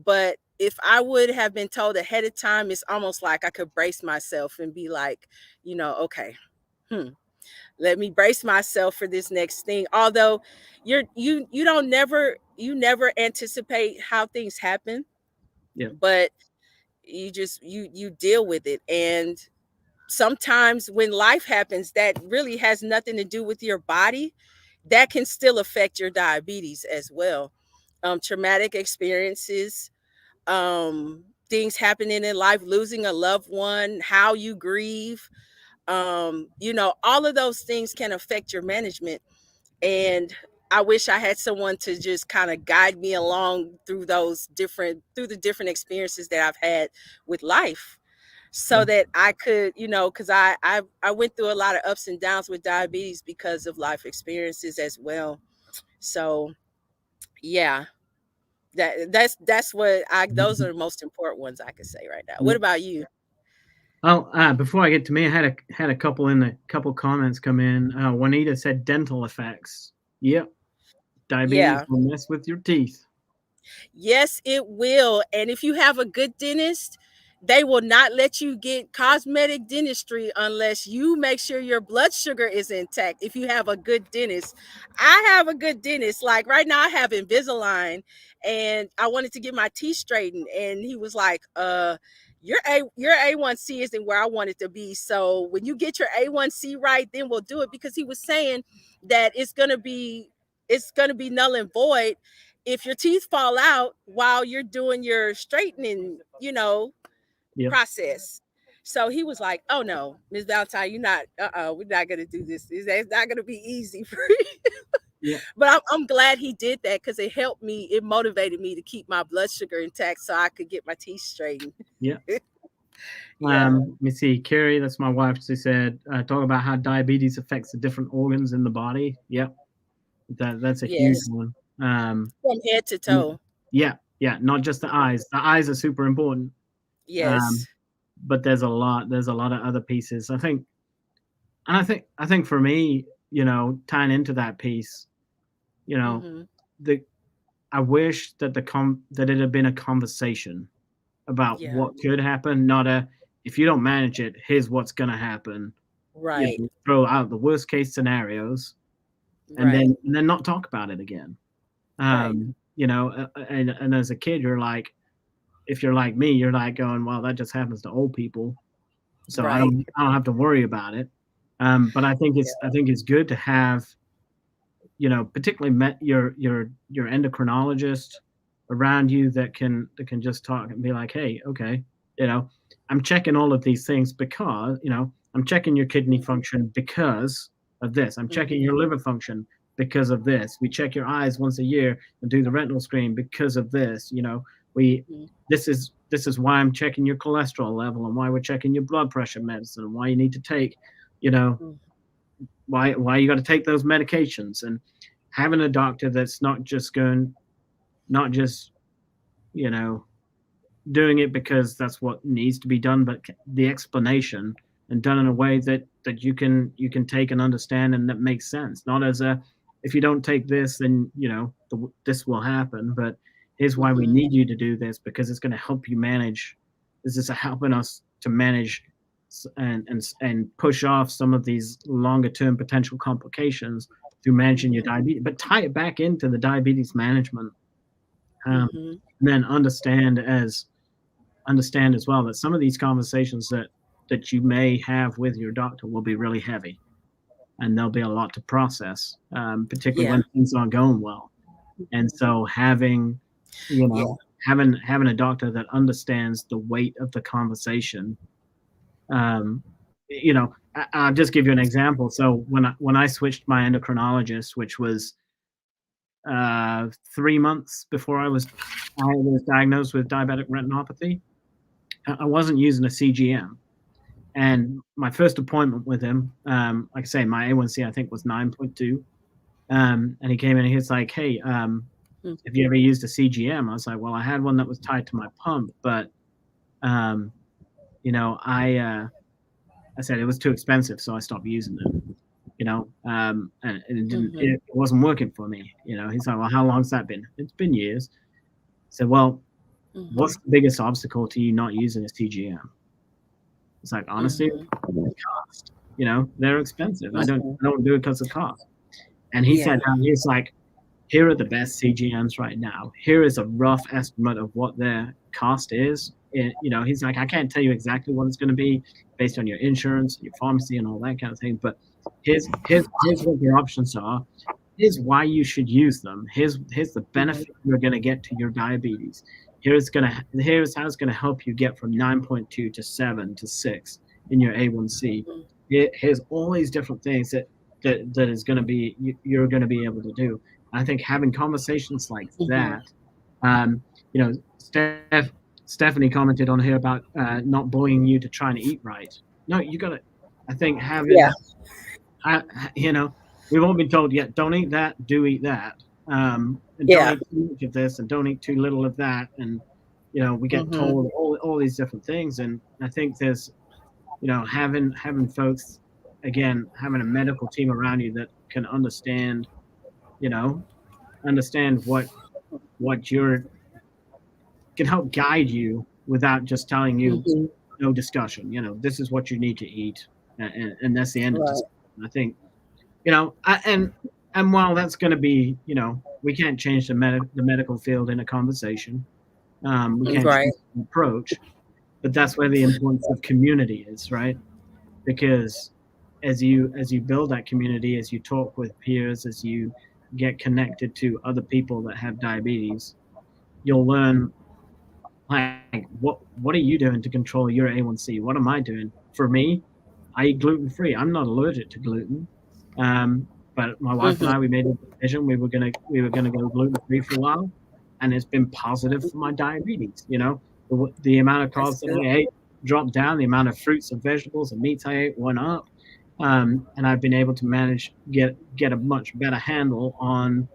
Speaker 2: But if I would have been told ahead of time, it's almost like I could brace myself and be like, okay, hmm, let me brace myself for this next thing. Although you don't never anticipate how things happen,
Speaker 1: Yeah.
Speaker 2: but you just you deal with it. And sometimes when life happens that really has nothing to do with your body, that can still affect your diabetes as well. Traumatic experiences, things happening in life, losing a loved one, how you grieve, all of those things can affect your management. And I wish I had someone to just kind of guide me along through the different experiences that I've had with life,
Speaker 1: Yeah.
Speaker 2: so that I could, because I went through a lot of ups and downs with diabetes because of life experiences as well. So yeah, that's what I those are the most important ones I could say right now. What
Speaker 1: Yeah.
Speaker 2: about you?
Speaker 1: Well, before I get to me, I had a couple comments come in. Juanita said dental effects. Yep, diabetes
Speaker 2: Yeah.
Speaker 1: will mess with your teeth.
Speaker 2: Yes, it will. And if you have a good dentist, they will not let you get cosmetic dentistry unless you make sure your blood sugar is intact. If you have a good dentist, I have a good dentist. Like right now, I have Invisalign, and I wanted to get my teeth straightened, and he was like, your A1C isn't where I want it to be. So when you get your A1C right, then we'll do it." Because he was saying that it's gonna be null and void if your teeth fall out while you're doing your straightening,
Speaker 1: Yep.
Speaker 2: process. So he was like, "Oh no, Miss Valentine, you're not. We're not gonna do this. It's not gonna be easy for you."
Speaker 1: Yep.
Speaker 2: But I'm glad he did that because it helped me. It motivated me to keep my blood sugar intact so I could get my teeth straightened.
Speaker 1: Yep.
Speaker 2: Yeah.
Speaker 1: Let me see. Carrie, that's my wife. She said, talk about how diabetes affects the different organs in the body. Yep. That's a huge
Speaker 2: Yes.
Speaker 1: one.
Speaker 2: From head to
Speaker 1: Yeah,
Speaker 2: toe.
Speaker 1: yeah, yeah, not just the eyes. The eyes are super important. Um,
Speaker 2: Yes.
Speaker 1: but there's a lot of other pieces. I think for me, tying into that piece, you know,
Speaker 2: Mm-hmm.
Speaker 1: the I wish that that it had been a conversation about
Speaker 2: Yeah.
Speaker 1: what could happen, not a if you don't manage it, here's what's gonna happen.
Speaker 2: Right.
Speaker 1: Throw out the worst case scenarios
Speaker 2: Right.
Speaker 1: and then not talk about it again.
Speaker 2: Right.
Speaker 1: And as a kid, you're like, if you're like me, you're like going, well, that just happens to old people, so
Speaker 2: Right.
Speaker 1: I don't have to worry about it. But I think it's good to have particularly met your endocrinologist around you that can just talk and be like, hey, okay, you know, I'm checking all of these things because I'm checking your kidney
Speaker 2: Yeah.
Speaker 1: function because of this. I'm checking
Speaker 2: Mm-hmm.
Speaker 1: your liver function because of this. We check your eyes once a year and do the retinal screen because of this. We
Speaker 2: Mm-hmm.
Speaker 1: this is why I'm checking your cholesterol level and why we're checking your blood pressure medicine and why you need to take you know
Speaker 2: Mm-hmm.
Speaker 1: why you got to take those medications and having a doctor that's not just you know doing it because that's what needs to be done, but the explanation and done in a way that you can take and understand and that makes sense, not as a if you don't take this then this will happen, but here's why we
Speaker 2: Mm-hmm.
Speaker 1: need you to do this because it's going to help you manage. This is helping us to manage and push off some of these longer term potential complications through managing your
Speaker 2: Mm-hmm.
Speaker 1: diabetes, but tie it back into the diabetes management.
Speaker 2: Mm-hmm.
Speaker 1: And then understand as well that some of these conversations that you may have with your doctor will be really heavy and there'll be a lot to process, particularly
Speaker 2: Yeah.
Speaker 1: when things aren't going well. And so you
Speaker 2: Yeah.
Speaker 1: know having a doctor that understands the weight of the conversation. um, I'll just give you an example. So when I switched my endocrinologist, which was 3 months before I was diagnosed with diabetic retinopathy, I wasn't using a CGM. And my first appointment with him, like I say, my A1C I think was 9.2. And he came in and he was like, "Hey, have you ever used a CGM?" I was like, "Well, I had one that was tied to my pump, but um, you know, I said it was too expensive, so I stopped using it. And
Speaker 2: Mm-hmm.
Speaker 1: it wasn't working for me. He's like, "Well, how long's that been?" It's been years. I said, "Well,
Speaker 2: Mm-hmm.
Speaker 1: what's the biggest obstacle to you not using a CGM?" It's like, honestly,
Speaker 2: Mm-hmm.
Speaker 1: cost. They're expensive.
Speaker 2: Mm-hmm.
Speaker 1: I don't do it because of cost. And he
Speaker 2: Yeah.
Speaker 1: sat down. He's like, "Here are the best CGMs right now. Here is a rough estimate of what cost is. He's like, I can't tell you exactly what it's going to be based on your insurance, your pharmacy, and all that kind of thing. But here's what your options are. Here's why you should use them. Here's the benefit
Speaker 2: Mhm.
Speaker 1: you're going to get to your diabetes. Here's how it's going to help you get from 9.2 to 7 to 6 in your A1C.
Speaker 2: Mhm.
Speaker 1: Here's all these different things that is going to be you're going to be able to do. I think having conversations like
Speaker 2: Mhm.
Speaker 1: that, you know, Stephanie commented on here about not bullying you to try and eat right. No, you got to. I think
Speaker 2: Yeah.
Speaker 1: having, I, you know, we've all been told, yeah, don't eat that, do eat that, and don't
Speaker 2: Yeah.
Speaker 1: eat too much of this, and don't eat too little of that, and we get
Speaker 2: Mhm.
Speaker 1: told all these different things, and I think there's, having folks, again, having a medical team around you that can understand, you know, understand what you're can help guide you without just telling you
Speaker 2: Mhm.
Speaker 1: no discussion. This is what you need to eat, and that's the end of
Speaker 2: Right.
Speaker 1: discussion. I think, and while that's going to be, we can't change the medical field in a conversation. We can't
Speaker 2: Right.
Speaker 1: change the approach, but that's where the importance of community is, right? Because as you build that community, as you talk with peers, as you get connected to other people that have diabetes, you'll learn, like, what are you doing to control your A1C? What am I doing? For me, I eat gluten free. I'm not allergic to gluten. But my wife and
Speaker 2: Mhm.
Speaker 1: I, we made a decision we were gonna go gluten free for a while, and it's been positive for my diabetes. The amount of
Speaker 2: That's
Speaker 1: carbs that
Speaker 2: good.
Speaker 1: I ate dropped down, the amount of fruits and vegetables and meats I ate went up, and I've been able to get a much better handle on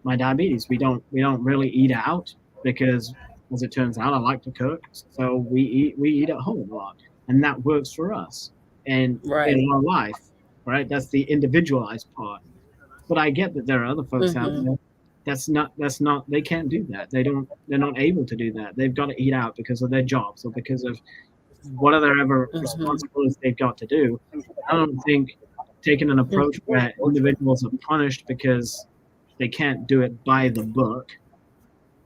Speaker 1: my diabetes. We don't really eat out because, as it turns out, I like to cook, so we eat at home a lot, and that works for us and
Speaker 2: Right.
Speaker 1: in our life, right? That's the individualized part. But I get that there are other folks out
Speaker 2: Mhm.
Speaker 1: there that's not they can't do that. They're not able to do that. They've got to eat out because of their jobs or because of whatever
Speaker 2: Mhm.
Speaker 1: responsibilities they've got to do. I don't think taking an approach where individuals are punished because they can't do it by the book,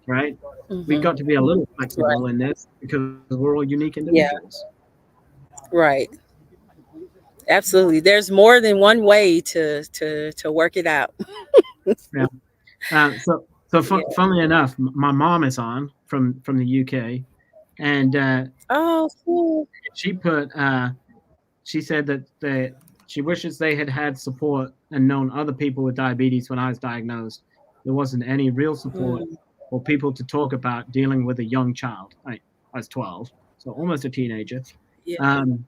Speaker 1: right? We've
Speaker 2: Mhm.
Speaker 1: got to be a little
Speaker 2: Right.
Speaker 1: flexible in this because we're all unique
Speaker 2: Yeah.
Speaker 1: individuals.
Speaker 2: Right. Absolutely. There's more than one way to work it out.
Speaker 1: Yeah. So
Speaker 2: Yeah.
Speaker 1: funnily enough, my mom is on from the UK, and
Speaker 2: Oh, cool.
Speaker 1: she put she said that she wishes they had support and known other people with diabetes when I was diagnosed. There wasn't any real support
Speaker 2: Mm.
Speaker 1: or people to talk about dealing with a young child. I was 12, so almost a teenager.
Speaker 2: Yeah.
Speaker 1: Um,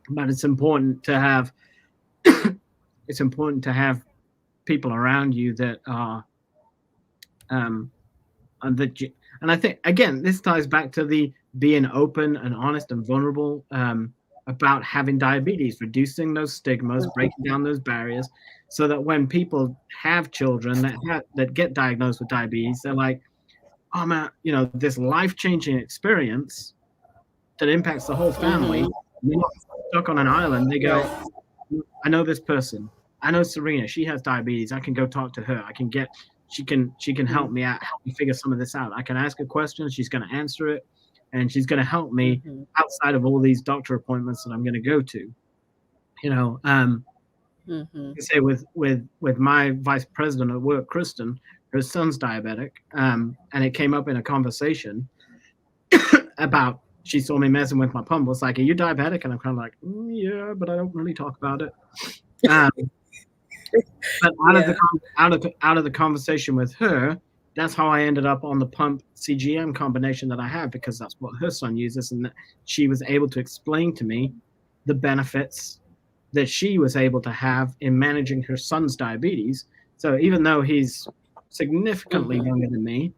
Speaker 1: but it's important to have people around you that are um, and that you, and I think, again, this ties back to the being open and honest and vulnerable, about having diabetes, reducing those stigmas, breaking down those barriers, so that when people have children that get diagnosed with diabetes, they're like, oh man, this life changing experience that impacts the whole family.
Speaker 2: Mhm.
Speaker 1: They're not stuck on an island. They go,
Speaker 2: Right.
Speaker 1: I know this person. I know Serena. She has diabetes. I can go talk to her. She can help me out, help me figure some of this out. I can ask a question. She's going to answer it, and she's going to help me
Speaker 2: Mhm.
Speaker 1: outside of all these doctor appointments that I'm going to go to. You know, um,
Speaker 2: Mhm.
Speaker 1: I say with my vice president at work, Kristen, her son's diabetic, and it came up in a conversation about she saw me messing with my pump. Was like, "Are you diabetic?" And I'm kind of like, "Yeah, but I don't really talk about it." Um, But
Speaker 2: Yeah.
Speaker 1: out of the conversation with her, that's how I ended up on the pump CGM combination that I have, because that's what her son uses, and that she was able to explain to me the benefits that she was able to have in managing her son's diabetes. So even though he's significantly
Speaker 2: Mhm.
Speaker 1: younger than me,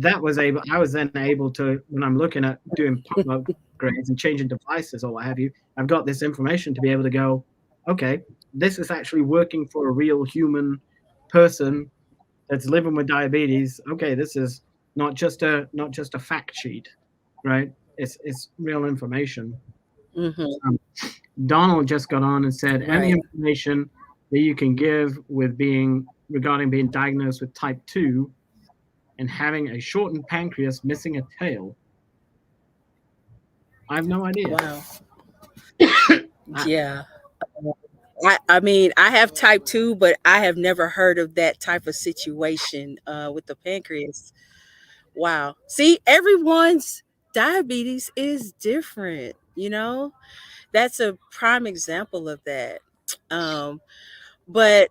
Speaker 1: I was then able to, when I'm looking at doing pump upgrades and changing devices or what have you, I've got this information to be able to go, okay, this is actually working for a real human person that's living with diabetes. Okay, this is not just a fact sheet, right? It's real information.
Speaker 2: Mhm.
Speaker 1: Um, Donald just got on and said any
Speaker 2: Right.
Speaker 1: information that you can give with being regarding being diagnosed with type 2 and having a shortened pancreas missing a tail? I have no idea.
Speaker 2: Wow.
Speaker 1: I,
Speaker 2: Yeah. I mean, I have type 2, but I have never heard of that type of situation with the pancreas. Wow. See, everyone's diabetes is different, you know? That's a prime example of that. Um, but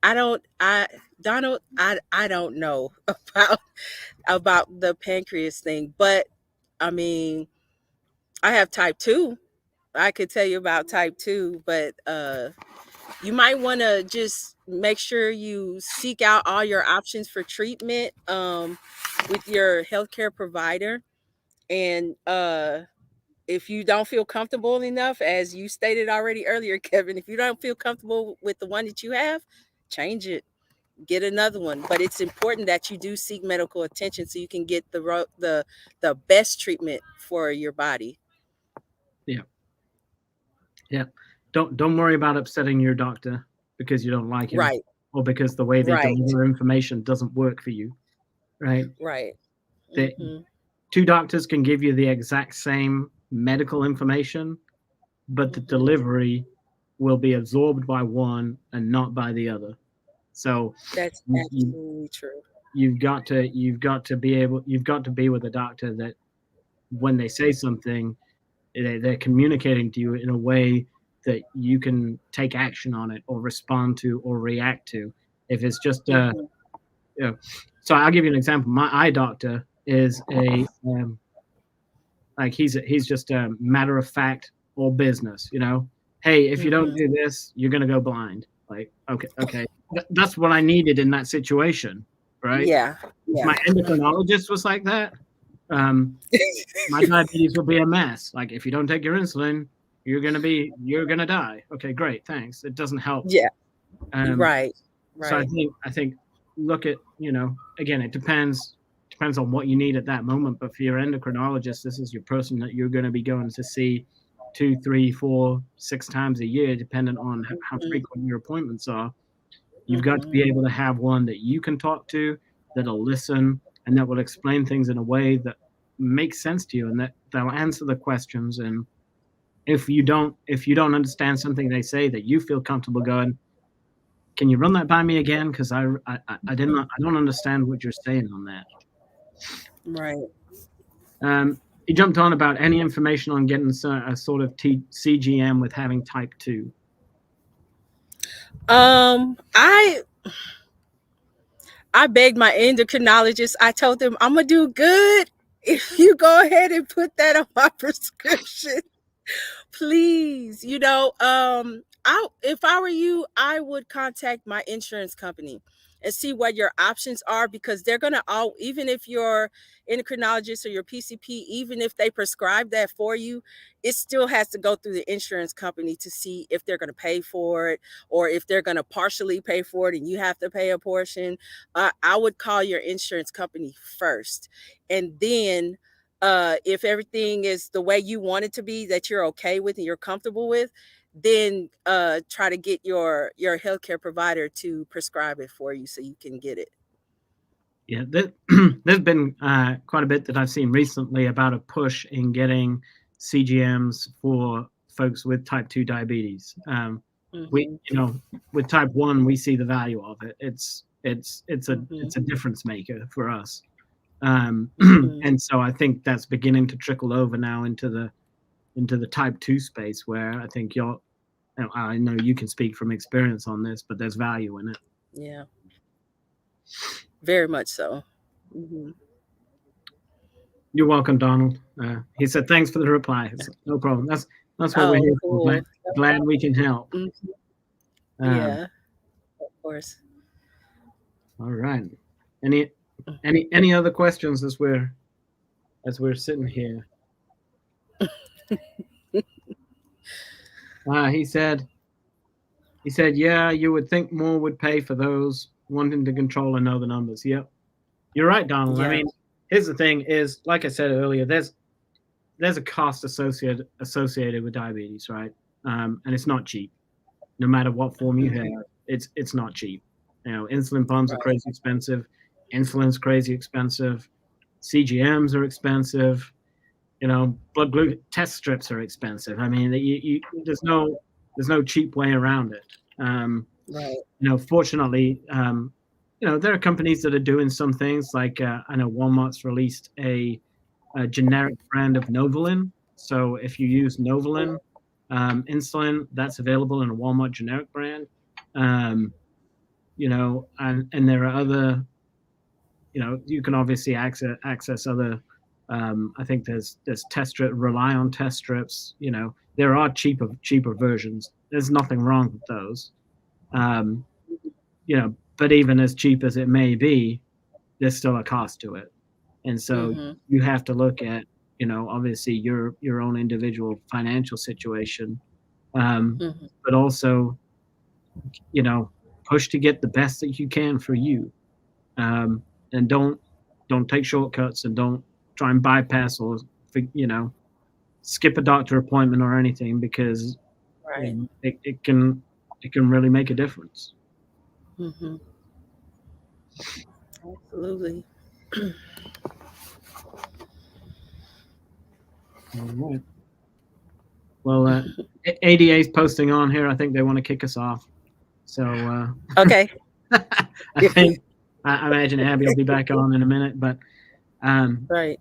Speaker 2: I don't I Donald, I don't know about the pancreas thing, but I mean, I have type 2. I could tell you about type 2, but you might want to just make sure you seek out all your options for treatment with your healthcare provider. And if you don't feel comfortable enough, as you stated already earlier, Kevin, if you don't feel comfortable with the one that you have, change it, get another one. But it's important that you do seek medical attention so you can get the best treatment for your body.
Speaker 1: yeah, yeah. Don't worry about upsetting your doctor because you don't like him
Speaker 2: Right,
Speaker 1: or because the way they
Speaker 2: right,
Speaker 1: deliver information doesn't work for you, right?
Speaker 2: right.
Speaker 1: The
Speaker 2: Hmm.
Speaker 1: two doctors can give you the exact same medical information, but the
Speaker 2: Hmm.
Speaker 1: delivery will be absorbed by one and not by the other. So
Speaker 2: That's
Speaker 1: you, you
Speaker 2: absolutely true.
Speaker 1: you've got to be with a doctor that when they say something, they're communicating to you in a way that you can take action on it or respond to or react to. If it's just
Speaker 2: Hmm.
Speaker 1: you know, so I'll give you an example. My eye doctor is a like he's just a matter of fact all business. Hey, if you don't
Speaker 2: Hmm.
Speaker 1: do this, you're gonna go blind. Like, okay, that's what I needed in that situation, right?
Speaker 2: Yeah,
Speaker 1: If
Speaker 2: yeah.
Speaker 1: my endocrinologist was like that, um, my diabetes will be a mess. Like, if you don't take your insulin, you're gonna die. Okay, great, thanks. It doesn't help.
Speaker 2: Yeah,
Speaker 1: Um,
Speaker 2: right,
Speaker 1: so
Speaker 2: right.
Speaker 1: I think look at again, it depends on what you need at that moment. But for your endocrinologist, this is your person that you're going to be going to see 2, 3, 4, 6 times a year, depending on how
Speaker 2: Mhm,
Speaker 1: frequent your appointments are. You've got to
Speaker 2: mhm,
Speaker 1: be able to have one that you can talk to, that'll listen, and that will explain things in a way that makes sense to you, and that they'll answer the questions. And if you don't understand something they say, that you feel comfortable going, can you run that by me again? Because
Speaker 2: mhm.
Speaker 1: I don't understand what you're saying on that.
Speaker 2: Right.
Speaker 1: He jumped on about any information on getting a sort of CGM with having type 2.
Speaker 2: I begged my endocrinologist. I told them I'm gonna do good if you go ahead and put that on my prescription. Please, I if I were you, I would contact my insurance company and see what your options are, because they're gonna all, even if your endocrinologist or your PCP, even if they prescribe that for you, it still has to go through the insurance company to see if they're gonna pay for it or if they're gonna partially pay for it and you have to pay a portion. I would call your insurance company first, and then if everything is the way you want it to be, that you're okay with and you're comfortable with, then try to get your healthcare provider to prescribe it for you so you can get it.
Speaker 1: Yeah, there's been quite a bit that I've seen recently about a push in getting CGMs for folks with type 2 diabetes. We,
Speaker 2: Hmm.
Speaker 1: with type 1, we see the value of it.
Speaker 2: Hmm.
Speaker 1: It's a difference maker for us.
Speaker 2: Hmm.
Speaker 1: And so I think that's beginning to trickle over now into the type 2 space, where I think I know you can speak from experience on this, but there's value in it.
Speaker 2: Yeah, very much so. Hmm.
Speaker 1: You're welcome, Donald. He said, "Thanks for the reply." It's no problem. That's what we're
Speaker 2: Oh,
Speaker 1: here for.
Speaker 2: cool. No
Speaker 1: Glad we can help.
Speaker 2: problem. Mhm.
Speaker 1: Um,
Speaker 2: Yeah, of course.
Speaker 1: all right. Any any other questions as we're sitting here? Uh, he said he said, "Yeah, you would think more would pay for those wanting to control and know the numbers." Yep, you're right, Donald. I
Speaker 2: Yeah.
Speaker 1: mean, here's the thing: is like I said earlier, there's a cost associated with diabetes, right? And it's not cheap. No matter what form you
Speaker 2: Hmm.
Speaker 1: have, it's not cheap. Insulin pumps are
Speaker 2: Right.
Speaker 1: crazy expensive. Insulin's crazy expensive. CGMs are expensive. Blood glucose test strips are expensive. I mean, there's no cheap way around it.
Speaker 2: Right.
Speaker 1: Fortunately, there are companies that are doing some things like I know Walmart's released a generic brand of Novolin. So if you use Novolin insulin, that's available in a Walmart generic brand. Um, and there are other, you can obviously access other. I think there's test strip, rely on test strips. There are cheaper versions. There's nothing wrong with those. Um, but even as cheap as it may be, there's still a cost to it. And so
Speaker 2: Mm-hmm.
Speaker 1: you have to look at, obviously your own individual financial situation,
Speaker 2: Mm-hmm.
Speaker 1: but also, you know, push to get the best that you can for you. And don't take shortcuts and don't try and bypass or, you know, skip a doctor appointment or anything because
Speaker 2: Right.
Speaker 1: it can really make a difference.
Speaker 2: Mm-hmm. Absolutely.
Speaker 1: All right. Well, ADA's posting on here. I think they want to kick us off. So
Speaker 2: Okay.
Speaker 1: I think I imagine Abby will be back on in a minute. But um,
Speaker 2: Right.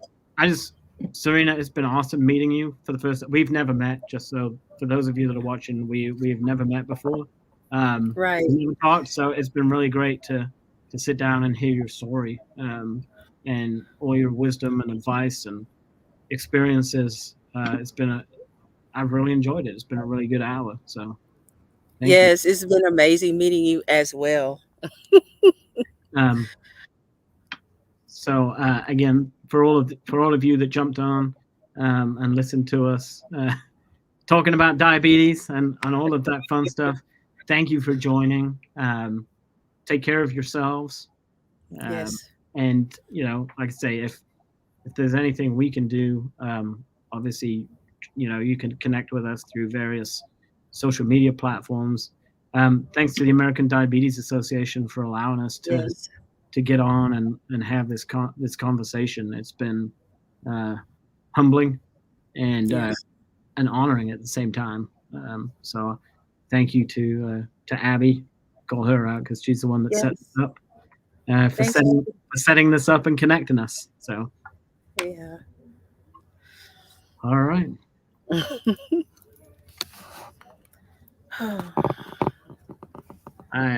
Speaker 1: Serena, it's been awesome meeting you for the first. We've never met. Just so for those of you that are watching, we've never met before.
Speaker 2: Right.
Speaker 1: We never talked, so it's been really great to sit down and hear your story and all your wisdom and advice and experiences. I've really enjoyed it. It's been a really good hour. So thank you.
Speaker 2: Yes, it's been amazing meeting you as well.
Speaker 1: Um, so again, for all of you that jumped on and listened to us talking about diabetes and all of that fun stuff, thank you for joining. Take care of yourselves, um,
Speaker 2: Yes.
Speaker 1: and like I say, if there's anything we can do, obviously, you can connect with us through various social media platforms. Thanks to the American Diabetes Association for allowing us
Speaker 2: Yes.
Speaker 1: to get on and have this conversation. It's been uh, humbling
Speaker 2: Yes.
Speaker 1: and honoring at the same time. So thank you to Abby, call her out because she's the one that set
Speaker 2: Yes.
Speaker 1: this up for
Speaker 2: Thanks.
Speaker 1: setting this up and connecting us. So
Speaker 2: Yeah.
Speaker 1: all right. I